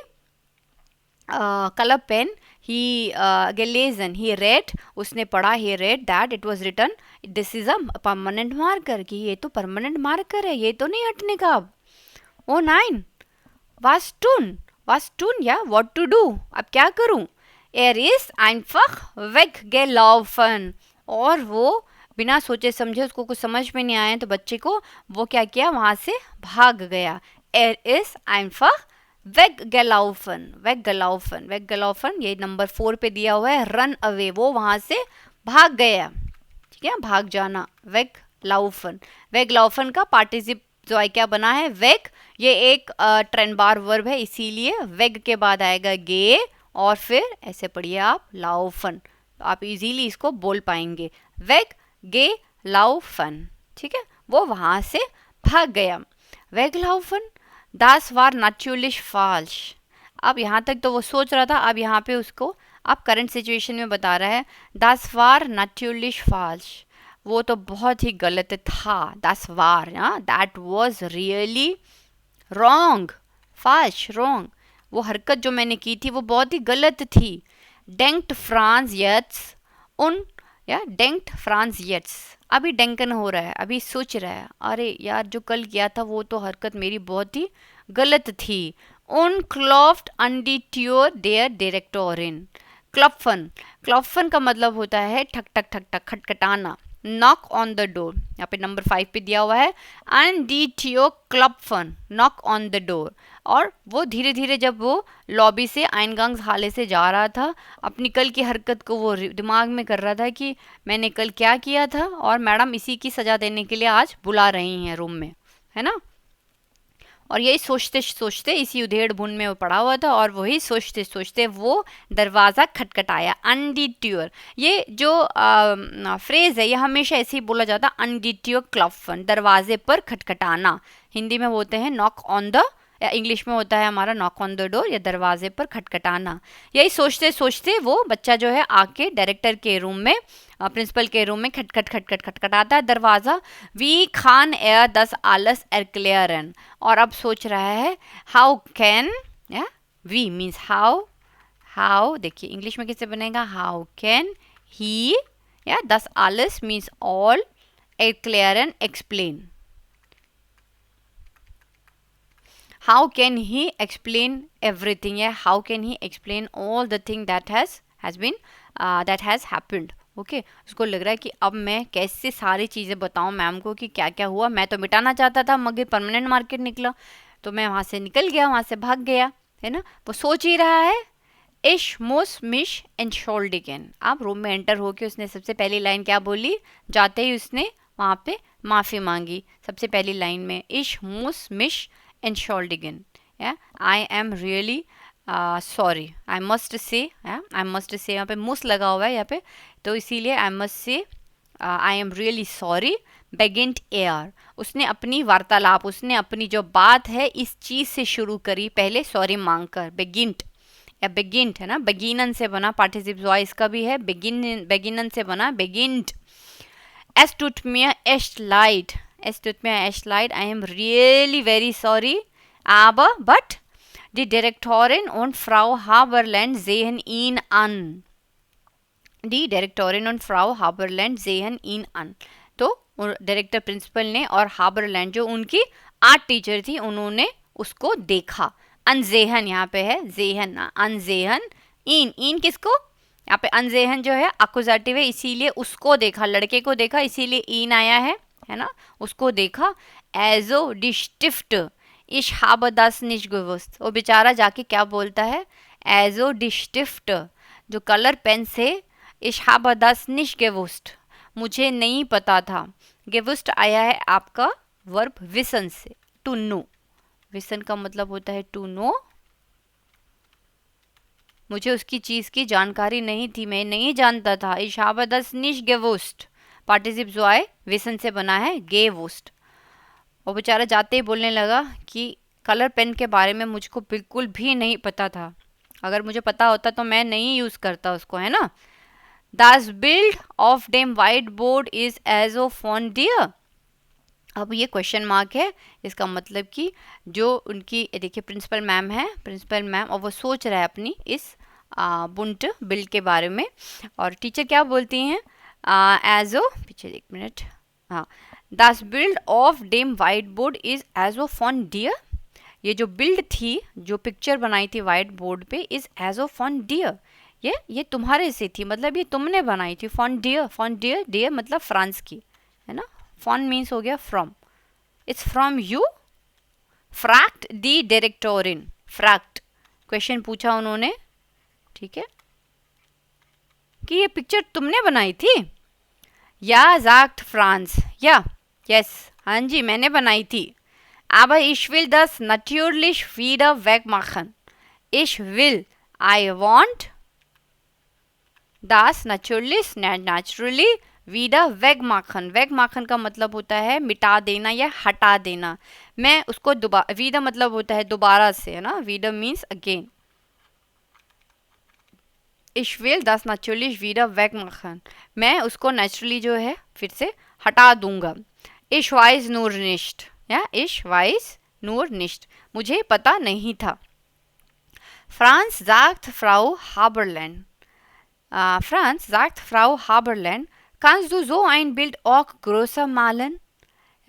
colour pen ही gelesen, ही रेड, उसने पढ़ा, he read that it was written this is a permanent marker, कि ये तो परमानेंट मार्कर है, ये तो नहीं हटने का अब। ओ 9 was tun या what to do, अब क्या करूं। ist einfach weggelaufen, और वो बिना सोचे समझे, उसको कुछ समझ में नहीं आया तो बच्चे को वो क्या किया, वहां से भाग गया। ist einfach weggelaufen, ये नंबर 4 पे दिया हुआ है, रन अवे, वो वहां से भाग गया, ठीक है, भाग जाना। वेगलाउफन का पार्टिसिप जो है क्या बना है, वेग, ये एक ट्रेन बार वर्ब है, इसीलिए वेग के बाद आएगा गे और फिर ऐसे पढ़िए आप लाउफन, तो आप इजीली इसको बोल पाएंगे, वेग गे लाउफन, ठीक है, वो वहां से भाग गया। वेगलाउफन दास वार नैचुरलिश फाल्श, अब यहाँ तक तो वो सोच रहा था, अब यहाँ पे उसको आप करंट सिचुएशन में बता रहा है, दास वार नैचुरलिश फाल्श, वो तो बहुत ही गलत था, दास वार, दैट वाज रियली रॉन्ग, फाल्श रॉन्ग, वो हरकत जो मैंने की थी वो बहुत ही गलत थी। डेंक्ट फ्रांस यट्स उन, या डेंक्ट फ्रांस यट्स, अभी डेंकन हो रहा है, अभी सोच रहा है, अरे यार जो कल किया था वो तो हरकत मेरी बहुत ही गलत थी। उन क्लॉफ्ट अंडी ट्योर डेयर डायरेक्टोरिन, क्लॉफन का मतलब होता है ठक ठक ठक ठक खटखटाना, नॉक ऑन द डोर, यहाँ पे नंबर 5 पे दिया हुआ है, एंड डी टीओ क्लॉफन, नॉक ऑन द डोर, और वो धीरे धीरे जब वो लॉबी से आइनगांग्स हाले से जा रहा था, अपनी कल की हरकत को वो दिमाग में कर रहा था कि मैंने कल क्या किया था और मैडम इसी की सजा देने के लिए आज बुला रही हैं रूम में, है ना। और यही सोचते सोचते इसी उधेड़ बुन में वो पड़ा हुआ था और वही सोचते सोचते वो दरवाज़ा खटखटाया। अनडिट्यूर, ये जो फ्रेज़ है ये हमेशा ऐसे ही बोला जाता है, अनडिट्यूर क्लॉफन, दरवाजे पर खटखटाना, हिंदी में बोलते हैं नॉक ऑन द, या इंग्लिश में होता है हमारा नॉक ऑन द डोर, या दरवाजे पर खटखटाना। यही सोचते सोचते वो बच्चा जो है आके डायरेक्टर के रूम में, प्रिंसिपल के रूम में खटखट खटखट खटखटाता है दरवाज़ा। वी खान एयर दस आलस एरक्लेयरन, और अब सोच रहा है हाउ कैन, या वी मीन्स हाउ देखिए इंग्लिश में कैसे बनेगा, हाउ कैन ही, या दस आलस मीन्स ऑल, एरक्लेयरन explain, how can he explain everything, या how can he explain all the thing that has been that has happened, okay उसको लग रहा है कि अब मैं कैसे सारी चीज़ें बताऊं मैम को कि क्या क्या हुआ, मैं तो मिटाना चाहता था मगर परमानेंट मार्केट निकला तो मैं वहाँ से निकल गया, वहाँ से भाग गया, है ना। वो सोच ही रहा है, इश मोस मिश एंशोल्डिगन, आप रूम में एंटर होके उसने सबसे पहली लाइन क्या बोली, जाते ही उसने वहाँ पे माफ़ी मांगी सबसे पहली लाइन में, इश मोस मिश एंशोल्डिगन, I am really sorry, I must say, यहाँ पे मुस लगा हुआ है यहाँ पे, तो इसीलिए I must say I am really sorry. बेगिंट एयर, उसने अपनी वार्तालाप, उसने अपनी जो बात है इस चीज़ से शुरू करी, पहले सॉरी मांगकर, बेगिंट, या बेगिंट है ना, बेगिनन से बना, पार्टिसिप वॉइस का भी है, बेगिनन से बना बेगिंट। Es tut mir echt leid, I am really very sorry, aber, but, die Direktorin und Frau Haberland sehen ihn an, die Direktorin und Frau Haberland sehen ihn an, तो डायरेक्टर प्रिंसिपल ने और हाबरलैंड जो उनकी आर्ट टीचर थी उन्होंने उसको देखा। अनजेहन यहाँ पे है, जेहन, अनजेहन, इन किसको, यहाँ पे अनजेहन जो है अकुजाटिव है, इसीलिए उसको देखा, लड़के को देखा, इसीलिए इन आया है ना, उसको देखा। एजो डिस्टिफ्ट इश हाबदास निशगुवस्त, वो बेचारा जाके क्या बोलता है, एजो डिस्टिफ्ट, जो कलर पेन से, इश हाबदास निशगुवस्त, मुझे नहीं पता था। गेवुस्ट आया है आपका वर्ब विसन से, टू नो, विसन का मतलब होता है टू नो, मुझे उसकी चीज़ की जानकारी नहीं थी, मैं नहीं जानता था। इशाबदस निश गेवुस्ट, पार्टिसिप जो आए विसन से बना है गेवुस्ट। वो बेचारा जाते ही बोलने लगा कि कलर पेन के बारे में मुझको बिल्कुल भी नहीं पता था, अगर मुझे पता होता तो मैं नहीं यूज़ करता उसको, है ना। Das build of dem whiteboard is as of on dear। अब ये क्वेश्चन मार्क है, इसका मतलब कि जो उनकी देखिए प्रिंसिपल मैम है, प्रिंसिपल मैम, और वो सोच रहा है अपनी इस बुंट बिल्ड के बारे में, और टीचर क्या बोलती हैं, एज ओ, पीछे एक मिनट, हाँ, दस बिल्ड ऑफ डेम वाइट बोर्ड इज एज ओ फॉन डियर। ये जो बिल्ड थी, जो पिक्चर बनाई थी वाइट बोर्ड पे, इज एज ओ फॉन डियर, ये तुम्हारे से थी, मतलब ये तुमने बनाई थी। फॉन डियर, फॉन डियर, डियर मतलब फ्रांस की, है ना। फॉन मीन्स हो गया फ्रॉम, इट्स फ्रॉम यू। फ्रैक्ट दी डायरेक्टोरिन, फ्रैक्ट क्वेश्चन पूछा उन्होंने, ठीक है, कि ये पिक्चर तुमने बनाई थी। या sagt फ्रांस, या यस, हाँ जी मैंने बनाई थी। Aber ich will das natürlich wieder wegmachen। Ich will, I want, das natürlich, naturally, wieder wegmachen। wegmachen का मतलब होता है मिटा देना या हटा देना। मैं उसको दोबारा, wieder मतलब होता है दोबारा से, है ना, wieder means again। Ich will das natürlich wieder wegmachen। मैं उसको naturally जो है फिर से हटा दूंगा। Ich weiß nur nicht, या ich weiß nur nicht, मुझे पता नहीं था। Franz sagt Frau Haberland, Franz sagt Frau Haberland, kannst du so ein Bild auch größer malen?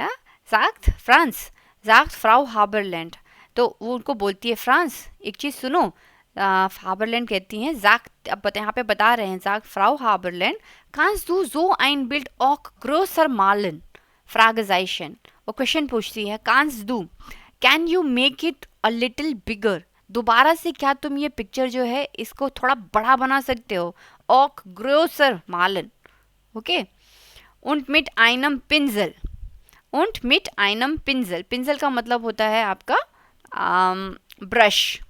Ja, sagt Franz, sagt Frau Haberland। तो वो उनको बोलती है, फ्रांस एक चीज़ सुनो, हाबरलैंड कहती हैं, जाक, अब यहाँ पे बता रहे हैं, जाक Frau हाबरलैंड, kannst du so ein Bild auch größer malen? Fragezeichen, वो क्वेश्चन पूछती है, kannst du, can you make it a little bigger? दोबारा से क्या तुम ये पिक्चर जो है इसको थोड़ा बड़ा बना सकते हो? auch größer malen, okay. und mit einem Pinsel, und mit einem Pinsel, पिंजल का मतलब होता है आपका ब्रश,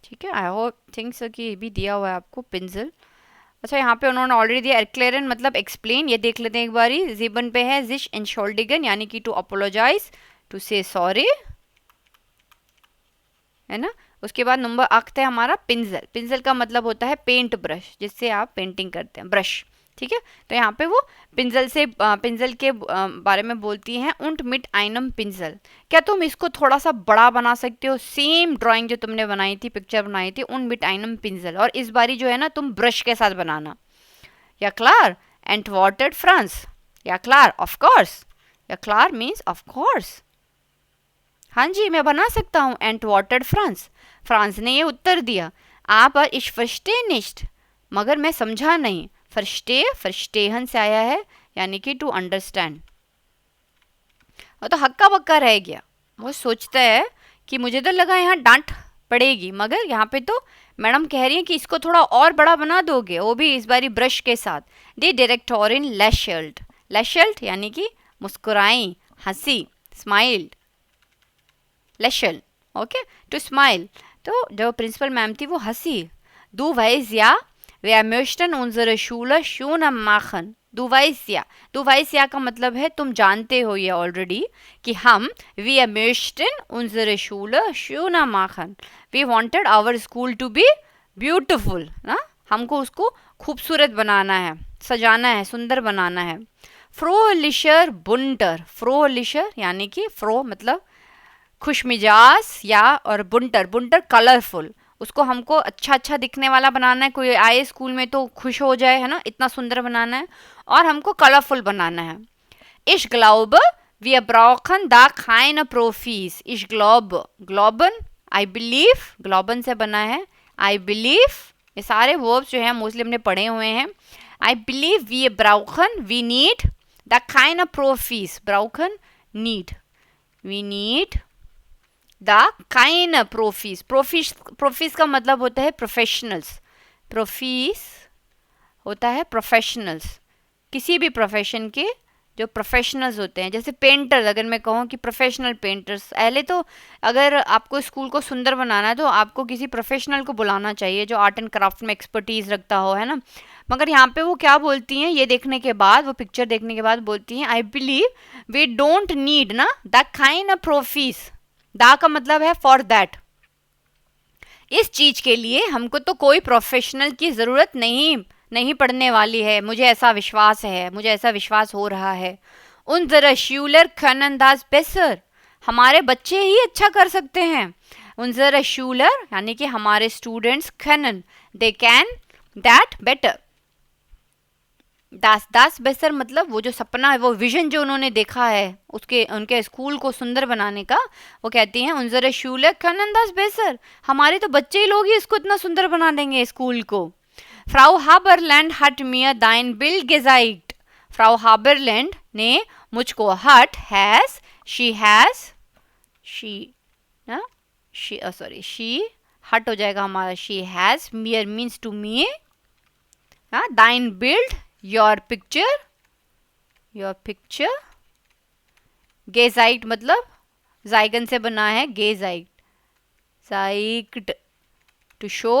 ठीक है। आई होप थिंक सो कि ये भी दिया हुआ है आपको पिंजल। अच्छा, यहाँ पे उन्होंने ऑलरेडी दिया एरक्लेरन मतलब एक्सप्लेन, ये देख लेते हैं एक बारी। जीबन पे है जिश एंशोल्डिगन, यानी कि टू अपोलोजाइज, टू से सॉरी, है ना। उसके बाद नंबर अख्त है हमारा पिंजल। पिंजल का मतलब होता है पेंट ब्रश, जिससे आप पेंटिंग करते हैं, ब्रश, ठीक है। तो यहाँ पे वो पिंजल से पिंजल के बारे में बोलती हैं। उंट मिट आइनम पिंजल, क्या तुम इसको थोड़ा सा बड़ा बना सकते हो? सेम ड्राइंग जो तुमने बनाई थी, पिक्चर बनाई थी, उन मिट आइनम पिंजल, और इस बारी जो है ना तुम ब्रश के साथ बनाना। या क्लार एंटवर्टेड फ्रांस, या क्लार ऑफ कोर्स, या क्लार मीन्स ऑफ कोर्स, हाँ जी मैं बना सकता हूँ। एंटवर्टेड फ्रांस, फ्रांस ने ये उत्तर दिया। aber ich verstehe nicht, मगर मैं समझा नहीं। फर्स्टे, फर्स्टेहन से आया है, यानी कि टू अंडरस्टैंड। वो तो हक्का बक्का रह गया, वो सोचता है कि मुझे तो लगा यहाँ डांट पड़ेगी, मगर यहाँ पे तो मैडम कह रही है कि इसको थोड़ा और बड़ा बना दोगे, वो भी इस बारी ब्रश के साथ। दी डायरेक्टोरिन लैशल्ड, लैशल्ड यानी कि मुस्कुराई, हंसी, स्माइल्ड, लैशल, ओके, टू स्माइल। तो जो प्रिंसिपल मैम थी वो हंसी। Du weißt ja, wir möchten unsere Schule schöner machen। Du weißt ja, du weißt ja का मतलब है तुम जानते हो ये ऑलरेडी, कि हम wir möchten unsere Schule schöner machen। We wanted our school to be beautiful, ना, हमको उसको खूबसूरत बनाना है, सजाना है, सुंदर बनाना है। फ्रोलिशर बुंटर, फ्रोलिशर यानी कि फ्रो मतलब खुशमिजाज, या और बुंटर, बुंटर कलरफुल, उसको हमको अच्छा अच्छा दिखने वाला बनाना है, कोई आए स्कूल में तो खुश हो जाए, है ना, इतना सुंदर बनाना है, और हमको कलरफुल बनाना है। Ich glaube, wir brauchen da keine Profis। Ich glaube, glauben, I believe, glauben से बना है, I believe, ये सारे वर्ब्स जो हैं मोस्टली हमने पढ़े हुए हैं। I believe, wir brauchen, we need, da keine Profis, brauchen, need, we need the काइन प्रोफीस। प्रोफीस, प्रोफीस का मतलब होता है प्रोफेशनल्स, प्रोफीस होता है प्रोफेशनल्स, किसी भी प्रोफेशन के जो प्रोफेशनल्स होते हैं, जैसे पेंटर्स, अगर मैं कहूँ कि प्रोफेशनल पेंटर्स, पहले तो अगर आपको स्कूल को सुंदर बनाना है तो आपको किसी प्रोफेशनल को बुलाना चाहिए जो आर्ट एंड क्राफ्ट में एक्सपर्टीज रखता हो, है ना। मगर यहाँ पे वो क्या बोलती हैं, ये देखने के बाद, वो पिक्चर देखने के बाद बोलती हैं, I believe we don't need ना द काइंड ऑफ प्रोफीस, दा का मतलब है फॉर दैट, इस चीज के लिए हमको तो कोई प्रोफेशनल की जरूरत नहीं पड़ने वाली है, मुझे ऐसा विश्वास है, मुझे ऐसा विश्वास हो रहा है। उनजर शूलर können das besser, हमारे बच्चे ही अच्छा कर सकते हैं। उनजर शूलर यानी कि हमारे students, können they can that better, दास बेसर मतलब वो जो सपना है, वो विजन जो उन्होंने देखा है उसके, उनके स्कूल को सुंदर बनाने का, वो कहती हैं उनजर शूलर können das besser, हमारे तो बच्चे ही लोग ही इसको इतना सुंदर बना देंगे स्कूल को। फ्राउ हाबरलैंड हट मियर दाइन बिल्ड गेजाइट, फ्राउ हाबरलैंड ने मुझको हट हैज शी हट हो जाएगा हमारा, शी हैज, मियर मीन्स टू मी, दाइन बिल्ड योर पिक्चर, गेजाइट मतलब जाइगन से बना है, गेजाइट, जाइक्ट टू शो,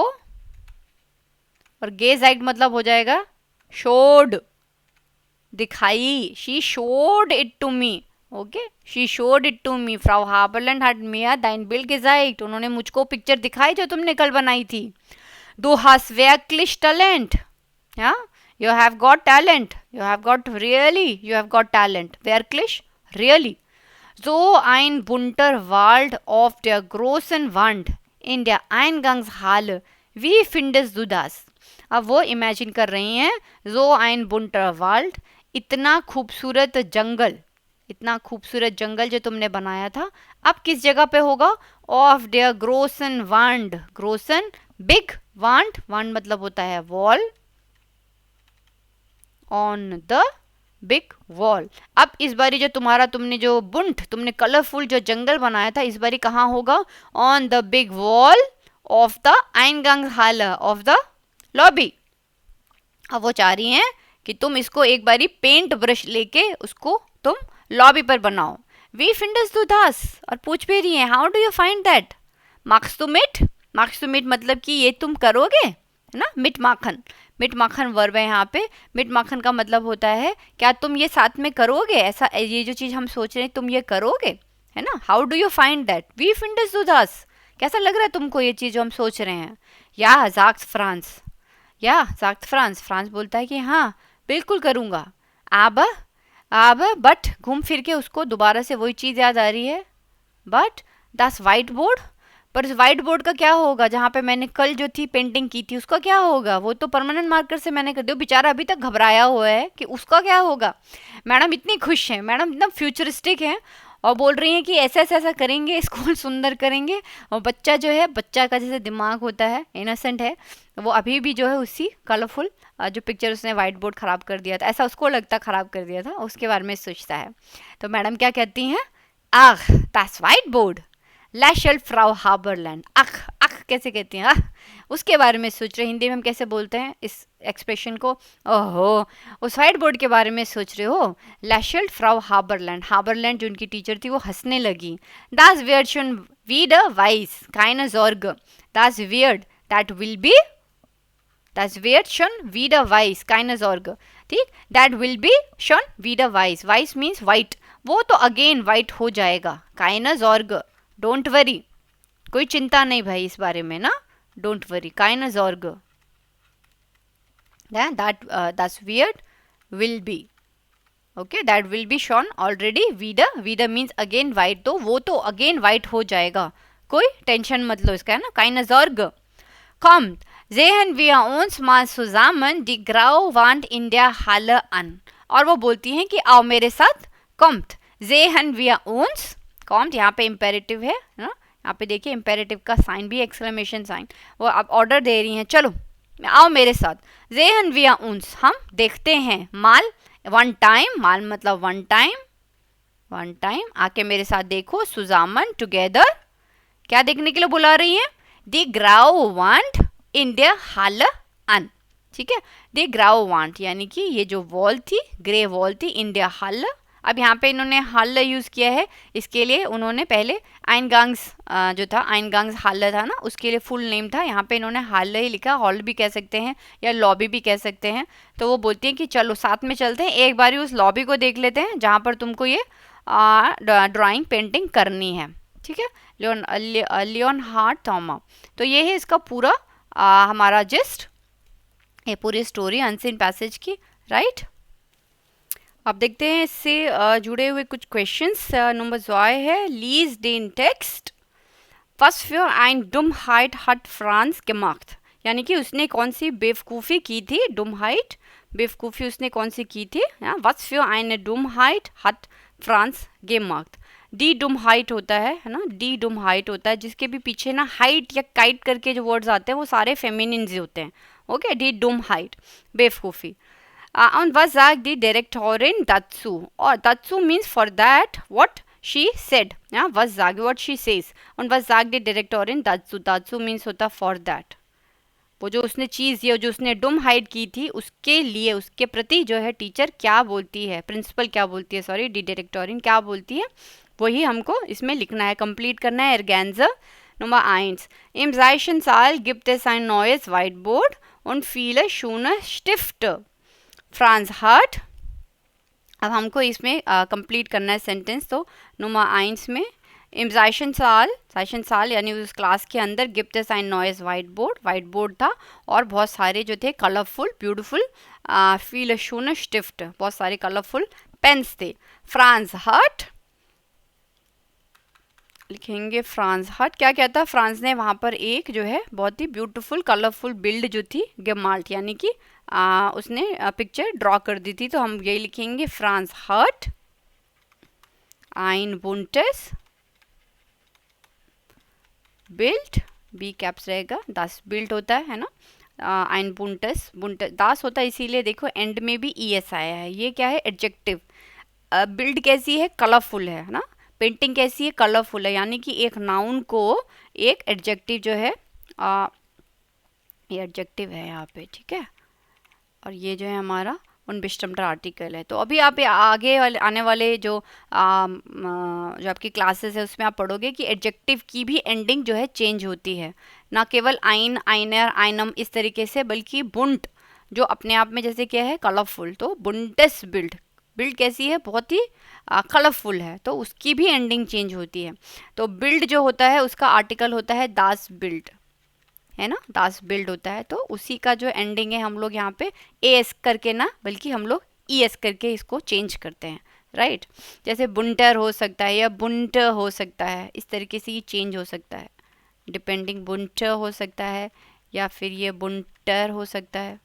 और गेजाइट मतलब हो जाएगा शोड, दिखाई, she showed it to me, okay, she showed it to me, फ्राउ हाबरलैंड हट मिया दाइन बिल्ड गेजाइट, उन्होंने मुझको पिक्चर दिखाई जो तुमने कल बनाई थी। दो हास वेक्लिश टैलेंट, हाँ, you have got talent, you have got talent, wirklich, really, so ein bunter Wald auf der großen Wand in der Eingangshalle, wie findest du das? अब वो इमेजिन कर रही हैं, so ein bunter Wald, इतना खूबसूरत जंगल, इतना खूबसूरत जंगल जो तुमने बनाया था, अब किस जगह पे होगा, ऑफ der großen Wand, großen big, वांड, वांड मतलब होता है wall, on the big wall. अब इस बारी जो तुमने जो बुंट, तुमने कलरफुल जो जंगल बनाया था, इस बारी कहाँ होगा, on the big wall of the Eingangshalle, of the lobby. अब वो चाह रही हैं कि तुम इसको एक बारी पेंट ब्रश लेके उसको तुम लॉबी पर बनाओ। वी फिंडस दू दास, और पूछ भी रही हैं, how do you find that, मार्क्स टू मिट, मार्क्स टू मिट मतलब कि ये तुम करोगे, है ना, मिट माखन, मिट माखन वर्ब है यहाँ पे, मिट माखन का मतलब होता है क्या तुम ये साथ में करोगे, ऐसा, ये जो चीज़ हम सोच रहे हैं तुम ये करोगे, है ना। How do you find that, वी फिंडस दू दास, कैसा लग रहा है तुमको ये चीज़ जो हम सोच रहे हैं। या ज़ाक्स फ्रांस, फ्रांस बोलता है कि हाँ बिल्कुल करूँगा। अब बट, घूम फिर के उसको दोबारा से वही चीज़ याद आ रही है, बट दस वाइट बोर्ड, पर इस वाइट बोर्ड का क्या होगा, जहाँ पे मैंने कल जो थी पेंटिंग की थी उसका क्या होगा, वो तो परमानेंट मार्कर से मैंने कर दिया, बेचारा अभी तक घबराया हुआ है कि उसका क्या होगा। मैडम इतनी खुश हैं, मैडम एकदम फ्यूचरिस्टिक हैं और बोल रही हैं कि ऐसा करेंगे, स्कूल सुंदर करेंगे। और बच्चा जो है, बच्चा का जैसे दिमाग होता है, इनोसेंट है, वो अभी भी जो है उसी कलरफुल जो पिक्चर उसने वाइट बोर्ड ख़राब कर दिया था, ऐसा उसको लगता ख़राब कर दिया था, उसके बारे में सोचता है। तो मैडम क्या कहती हैं, आह दैट्स वाइट बोर्ड, लैशल फ्राउ हाबरलैंड, अख कैसे कहती हैं, उसके बारे में सोच रहे, हिंदी में हम कैसे बोलते हैं इस एक्सप्रेशन को, ओहो उस वाइट बोर्ड के बारे में सोच रहे हो। लैशल फ्राउ हाबरलैंड, हाबरलैंड जो उनकी टीचर थी वो हंसने लगी। दास weird schon wieder weiß, keine Sorge, das wird, that will be, das wird schon wieder weiß, keine Sorge, ठीक, that will be schon wieder weiß, weiß means white, वो तो अगेन वाइट हो जाएगा, keine Sorge, डोंट वरी, कोई चिंता नहीं भाई इस बारे में ना, don't worry, keine Sorge, that's weird will be, okay, that will be shown already, wieder means again white, तो वो तो अगेन वाइट हो जाएगा, कोई टेंशन मत लो इसका, है ना, keine Sorge, kommt, sehen wir uns mal zusammen die graue Wand in der Halle an, और वो बोलती हैं कि आओ मेरे साथ, kommt, sehen wir uns, Comte यहाँ पे इम्पेरेटिव है ना, यहाँ पे देखिए इम्पेरेटिव का साइन भी एक्सक्लेमेशन साइन, वो आप ऑर्डर दे रही हैं, चलो आओ मेरे साथ, sehen wir uns, हम देखते हैं, माल वन टाइम, माल मतलब वन टाइम, आके मेरे साथ देखो, zusammen टुगेदर, क्या देखने के लिए बुला रही हैं, die graue Wand in der Halle an, ठीक है। दे ग्राउ वांट यानी कि ये जो वॉल थी, ग्रे वॉल थी, इंडिया हल। अब यहाँ पे इन्होंने हल यूज़ किया है, इसके लिए उन्होंने पहले आइनगांग्स जो था, आइनगांग्स हल था ना, उसके लिए फुल नेम था, यहाँ पे इन्होंने हल ही लिखा। हॉल भी कह सकते हैं या लॉबी भी कह सकते हैं। तो वो बोलती हैं कि चलो साथ में चलते हैं, एक बार उस लॉबी को देख लेते हैं जहाँ पर तुमको ये ड्राइंग पेंटिंग करनी है। ठीक है, लियोनहार्ड थॉमस। तो ये है इसका पूरा हमारा जिस्ट, ये पूरी स्टोरी अनसीन पैसेज की, राइट। अब देखते हैं इससे जुड़े हुए कुछ क्वेश्चंस। नंबर 2 है लीज डेन टेक्स्ट फर्स्ट फ्योर आइन डुम हाइट हट फ्रांस gemacht, यानी कि उसने कौन सी बेवकूफ़ी की थी, डुम हाइट बेवकूफ़ी उसने कौन सी की थी। वस फ्योर आइन डुम हाइट हट फ्रांस gemacht। डी डुम हाइट होता है ना, डी डुम हाइट होता है, जिसके भी पीछे ना हाइट या काइट करके जो वर्ड्स आते हैं वो सारे फेमिनिन होते हैं। ओके, डी डुम हाइट बेवकूफ़ी। Und was sagt die Direktorin dazu? Or dazu means for that what she said. Ja, was sagt, what she says. Und was sagt die Direktorin dazu? Dazu means होता for that. वो जो उसने चीज़ या जो उसने डुम hide की थी उसके लिए, उसके प्रति जो है टीचर क्या बोलती है, प्रिंसिपल क्या बोलती है, सॉरी डी डायरेक्टोरिन क्या बोलती है, वही हमको इसमें लिखना है, कंप्लीट करना है। Ergänze Nummer 1. Im Zeichensaal gibt es ein neues Whiteboard und viele schöne Stifte. Franz हर्ट। अब हमको इसमें कंप्लीट करना है सेंटेंस। तो नुमा आइंस में इम जाइशन साल यानी उस क्लास के अंदर गिफ्ट एस आइन नॉइस वाइट बोर्ड था और बहुत सारे जो थे कलरफुल ब्यूटीफुल फील शून स्टिफ्ट, बहुत सारे कलरफुल पेन्स थे। फ्रांस हर्ट लिखेंगे, फ्रांस हर्ट क्या कहता, फ्रांस ने वहाँ पर एक जो है बहुत ही ब्यूटीफुल कलरफुल बिल्ड जो थी gemacht, यानी कि उसने पिक्चर ड्रॉ कर दी थी। तो हम यही लिखेंगे फ्रांस हर्ट ein buntes बिल्ट, बी कैप्स रहेगा, दास बिल्ट होता है ना, ein buntes दास होता है, इसीलिए देखो एंड में भी es आया है। ये क्या है, एडजेक्टिव। बिल्ड कैसी है, कलरफुल है ना, पेंटिंग कैसी है, कलरफुल है, यानी कि एक नाउन को एक एडजेक्टिव जो है, ये एडजेक्टिव है यहाँ पे, ठीक है। और ये जो है हमारा उनबिस्टम्ड आर्टिकल है। तो अभी आप आगे वाले आने वाले जो आपकी क्लासेस है उसमें आप पढ़ोगे कि एडजेक्टिव की भी एंडिंग जो है चेंज होती है, ना केवल आइन, आइनर, आइनम इस तरीके से, बल्कि बुंट जो अपने आप में जैसे क्या है कलरफुल, तो बुंटेस बिल्ड, बिल्ड कैसी है, बहुत ही कलरफुल है, तो उसकी भी एंडिंग चेंज होती है। तो बिल्ड जो होता है उसका आर्टिकल होता है दास बिल्ड, है ना, दास बिल्ड होता है। तो उसी का जो एंडिंग है हम लोग यहाँ पे एस करके ना, बल्कि हम लोग ईएस करके इसको चेंज करते हैं, राइट। जैसे बुंटर हो सकता है या बुंट हो सकता है, इस तरीके से ये चेंज हो सकता है, डिपेंडिंग, बुंट हो सकता है या फिर ये बुंटर हो सकता है,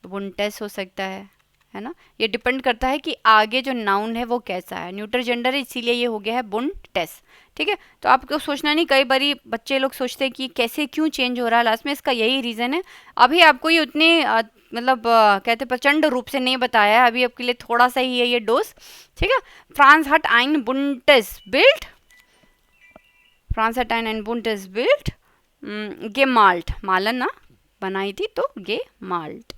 बुंटेस हो सकता है ना। ये डिपेंड करता है कि आगे जो नाउन है वो कैसा है, न्यूट्रल जेंडर है इसीलिए ये हो गया है बुंटेस, ठीक है। तो आपको सोचना नहीं, कई बारी बच्चे लोग सोचते हैं कि कैसे क्यों चेंज हो रहा है लास्ट में, इसका यही रीज़न है। अभी आपको ये उतने मतलब कहते प्रचंड रूप से नहीं बताया है, अभी आपके लिए थोड़ा सा ही है ये डोज, ठीक है। फ्रांस हट आइन बुंटेस बिल्ट, फ्रांस हट आइन बुंटेस बिल्ट gemacht, मालन ना बनाई थी तो gemacht,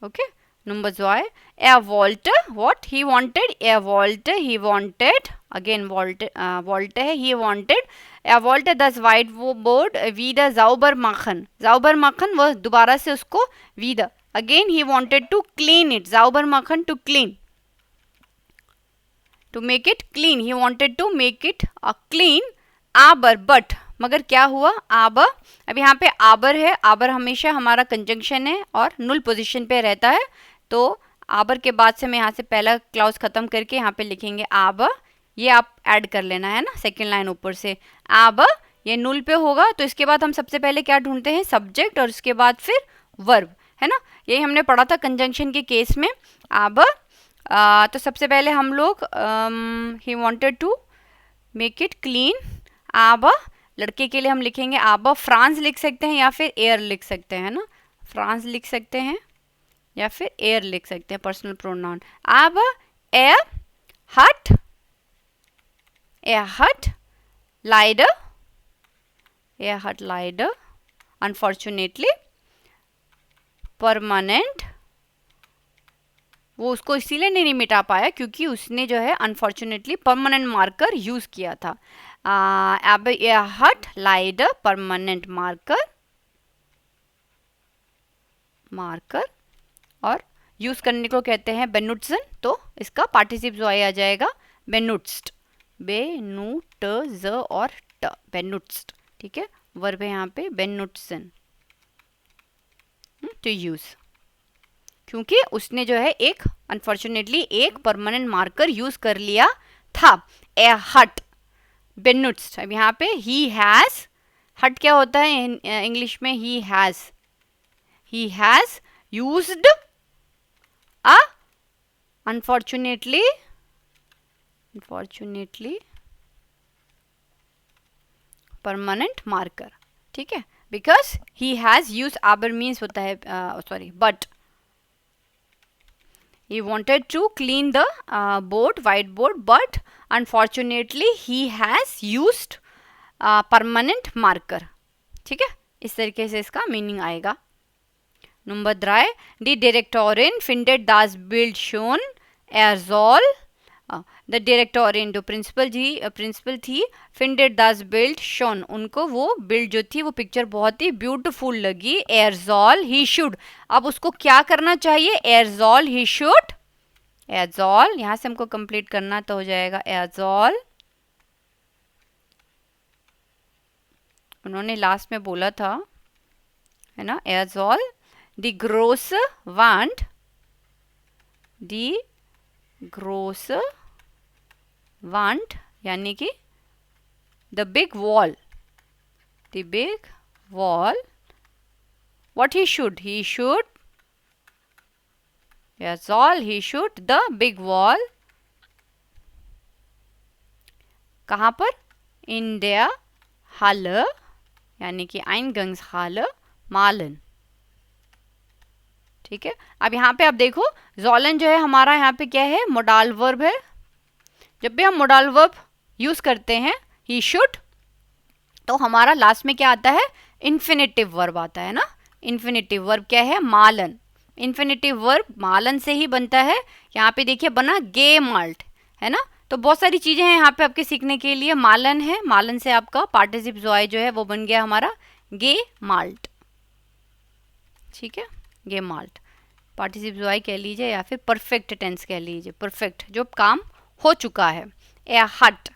okay. Number 2, er wollte, what he wanted, er wollte, he wanted, again wollte है, he wanted, er wollte das Whiteboard wieder sauber machen, वो दोबारा से उसको wieder, again he wanted to clean it, sauber machen to clean, to make it clean, he wanted to make it clean, aber but, मगर क्या हुआ, आबर, अब यहाँ पे आबर है, आबर हमेशा हमारा कंजंक्शन है और नुल पोजीशन पे रहता है, तो आबर के बाद से मैं यहाँ से पहला क्लाउज खत्म करके यहाँ पे लिखेंगे आबर, ये आप ऐड कर लेना है ना, सेकेंड लाइन ऊपर से आबर, ये नुल पे होगा, तो इसके बाद हम सबसे पहले क्या ढूंढते हैं, सब्जेक्ट, और उसके बाद फिर वर्ब, है ना, यही हमने पढ़ा था कंजंक्शन के केस में। आबर, तो सबसे पहले हम लोग he wanted to make it clean, आबर, लड़के के लिए हम लिखेंगे आबर, फ्रांस लिख सकते हैं या फिर एयर लिख सकते हैं ना, फ्रांस लिख सकते हैं या फिर एयर लिख सकते हैं, पर्सनल प्रोनाउन, आबर एयर हट लाइडर, एयर हट लाइडर, अनफॉर्चुनेटली परमानेंट, वो उसको इसीलिए नहीं मिटा पाया क्योंकि उसने जो है अनफॉर्चुनेटली परमानेंट मार्कर यूज किया था. Abe Earhart लाइड परमानेंट मार्कर और यूज करने को कहते हैं बेनुट्सन. तो इसका पार्टिसिप जो आ जाएगा बेनुट्स्ट, बेनुट्ज और ट, बेनुट्स्ट. ठीक है, वर्ब है यहाँ पे बेनुट्सन, टू यूज, क्योंकि उसने जो है एक अनफॉर्चुनेटली एक परमानेंट मार्कर यूज कर लिया था. एहर्ट बेनुट्स्ट. अब यहाँ पे ही हैज, हट क्या होता है इंग्लिश में? He has used a unfortunately permanent marker. ठीक है, बिकॉज ही हैज यूज आबर मीन्स होता है sorry but. He wanted to clean the whiteboard, but unfortunately he has used permanent marker. ठीक है, इस तरीके से इसका मीनिंग आएगा. Number 3, the directorian findet das Bild schon soll. The डायरेक्टोरियन जो प्रिंसिपल थी, फिंडेड दास बिल्ड शोन, उनको वो बिल्ड जो थी वो पिक्चर बहुत ही ब्यूटीफुल लगी. एयरजॉल ही शुड, अब उसको क्या करना चाहिए? एयरजॉल ही शुड, एयरजॉल यहाँ से हमको कंप्लीट करना तो हो जाएगा एयरजॉल. उन्होंने लास्ट में बोला था है ना, एयरजॉल द ग्रोस वांट, द ग्रोस वांट यानी कि the big wall, the big wall. What he should एयरजॉल he should the big wall. कहाँ पर? इन der Halle यानी कि Eingangshalle मालन. ठीक है, अब यहाँ पे आप देखो जॉलन जो है हमारा यहाँ पे क्या है? मोडाल वर्ब है. जब भी हम मोडाल वर्ब यूज करते हैं ही शुड, तो हमारा लास्ट में क्या आता है? इन्फिनेटिव वर्ब आता है ना. इन्फिनेटिव वर्ब क्या है? मालन. इन्फिनेटिव वर्ब मालन से ही बनता है. यहाँ पे देखिए बना गे माल्ट है ना. तो बहुत सारी चीजें हैं यहाँ पे आपके सीखने के लिए. मालन है, मालन से आपका पार्टिसिप जोआई जो है वो बन गया हमारा गे माल्ट. ठीक है, गे माल्ट पार्टिसिप जोआई कह लीजिए या फिर परफेक्ट टेंस कह लीजिए. परफेक्ट जो काम हो चुका है. ए हट,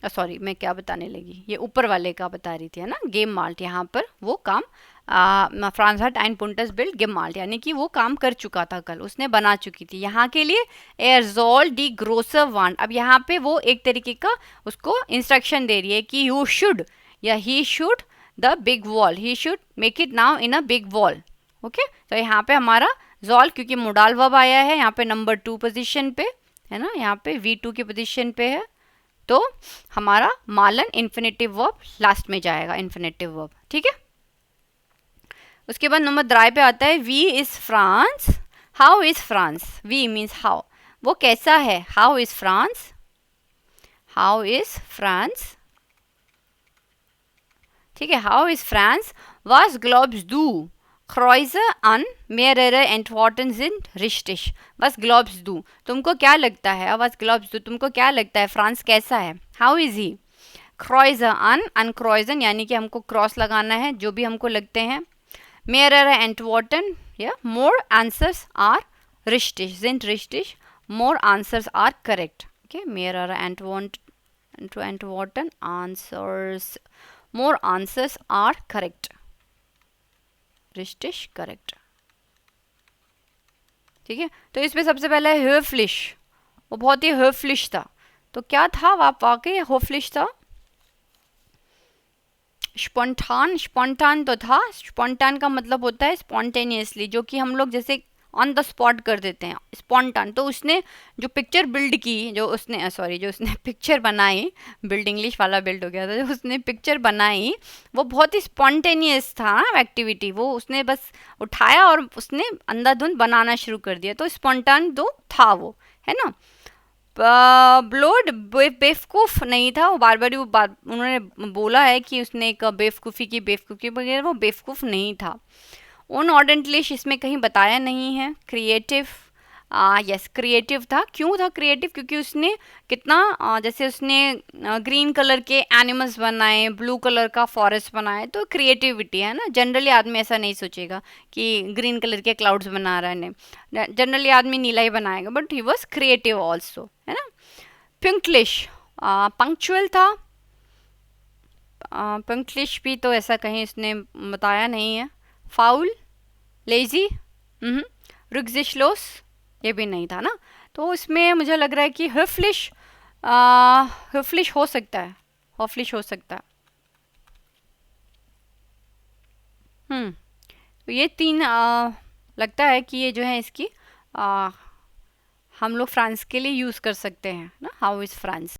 सॉरी मैं क्या बताने लगी, ये ऊपर वाले का बता रही थी है ना. गेम माल्ट यहाँ पर वो काम फ्रांस हट एंड पुंटस बिल्ड गेम माल्ट यानी कि वो काम कर चुका था, कल उसने बना चुकी थी. यहाँ के लिए एयरजॉल डी ग्रोसर वांट. अब यहाँ पे वो एक तरीके का उसको इंस्ट्रक्शन दे रही है कि यू शुड या ही should the big wall, he should make it now in a big wall. Okay, तो यहाँ पे हमारा जॉल क्योंकि मोडाल वर्ब आया है यहाँ पे नंबर 2 पोजीशन पे है ना, यहाँ पे V2 की पोजीशन पे है, तो हमारा मालन इन्फिनेटिव वर्ब लास्ट में जाएगा, इन्फिनेटिव वर्ब. ठीक है, उसके बाद नंबर 3 पे आता है वी इज फ्रांस. How is Franz? वी मीन्स हाउ, वो कैसा है? How is Franz, how is Franz. ठीक है, how is Franz. Was glaubst du Kreuze an mehrere Antworten sind richtig. Was glaubst du, तुमको क्या लगता है? Was glaubst du, तुमको क्या लगता है फ्रांस कैसा है? How is he? Kreuze an, ankreuzen यानी कि हमको क्रॉस लगाना है जो भी हमको लगते हैं. Mehrere Antworten, yeah, more answers are richtig, sind richtig, more answers are correct. Okay, mehrere Antworten, answers, more answers are correct. रिस्टिश करेक्ट. ठीक है, तो इसमें सबसे पहले है होफलिश, वो बहुत ही होफलिश था. तो क्या था? वाकई होफलिश था. स्पॉन्टान, स्पॉन्टान तो था. स्पॉन्टान का मतलब होता है स्पॉन्टेनियसली, जो कि हम लोग जैसे ऑन द स्पॉट कर देते हैं. स्पॉन्टान, तो उसने जो पिक्चर बिल्ड की, जो उसने पिक्चर बनाई, बिल्ड इंग्लिश वाला बिल्ड हो गया था, जो उसने पिक्चर बनाई वो बहुत ही स्पॉन्टेनियस था एक्टिविटी. वो उसने बस उठाया और उसने अंधाधुंध बनाना शुरू कर दिया. तो स्पॉन्टान तो था वो है ना. ब्लोड बेवकूफ़ नहीं था, वो बार बार वो बात उन्होंने बोला है कि उसने एक बेवकूफ़ी वगैरह, वो बेवकूफ़ नहीं था। अनऑर्डेंटलिश इसमें कहीं बताया नहीं है। क्रिएटिव, यस क्रिएटिव था। क्यों था क्रिएटिव? क्योंकि उसने कितना जैसे उसने ग्रीन कलर के एनिमल्स बनाए, ब्लू कलर का फॉरेस्ट बनाए, तो क्रिएटिविटी है ना। जनरली आदमी ऐसा नहीं सोचेगा कि ग्रीन कलर के क्लाउड्स बना रहा है, नहीं, जनरली आदमी नीला ही बनाएगा, but he was creative also, है ना। पंक्चुअल, पंक्चुअल था। पंक्चुअल भी तो ऐसा कहीं इसने बताया नहीं है। फाउल, लेजी, रुक्जिशलोस, ये भी नहीं था ना। तो इसमें मुझे लग रहा है कि हफलिश, हफलिश हो सकता है, हफलिश हो सकता है। तो ये तीन लगता है कि ये जो है इसकी हम लोग फ्रांस के लिए यूज़ कर सकते हैं ना। How is France,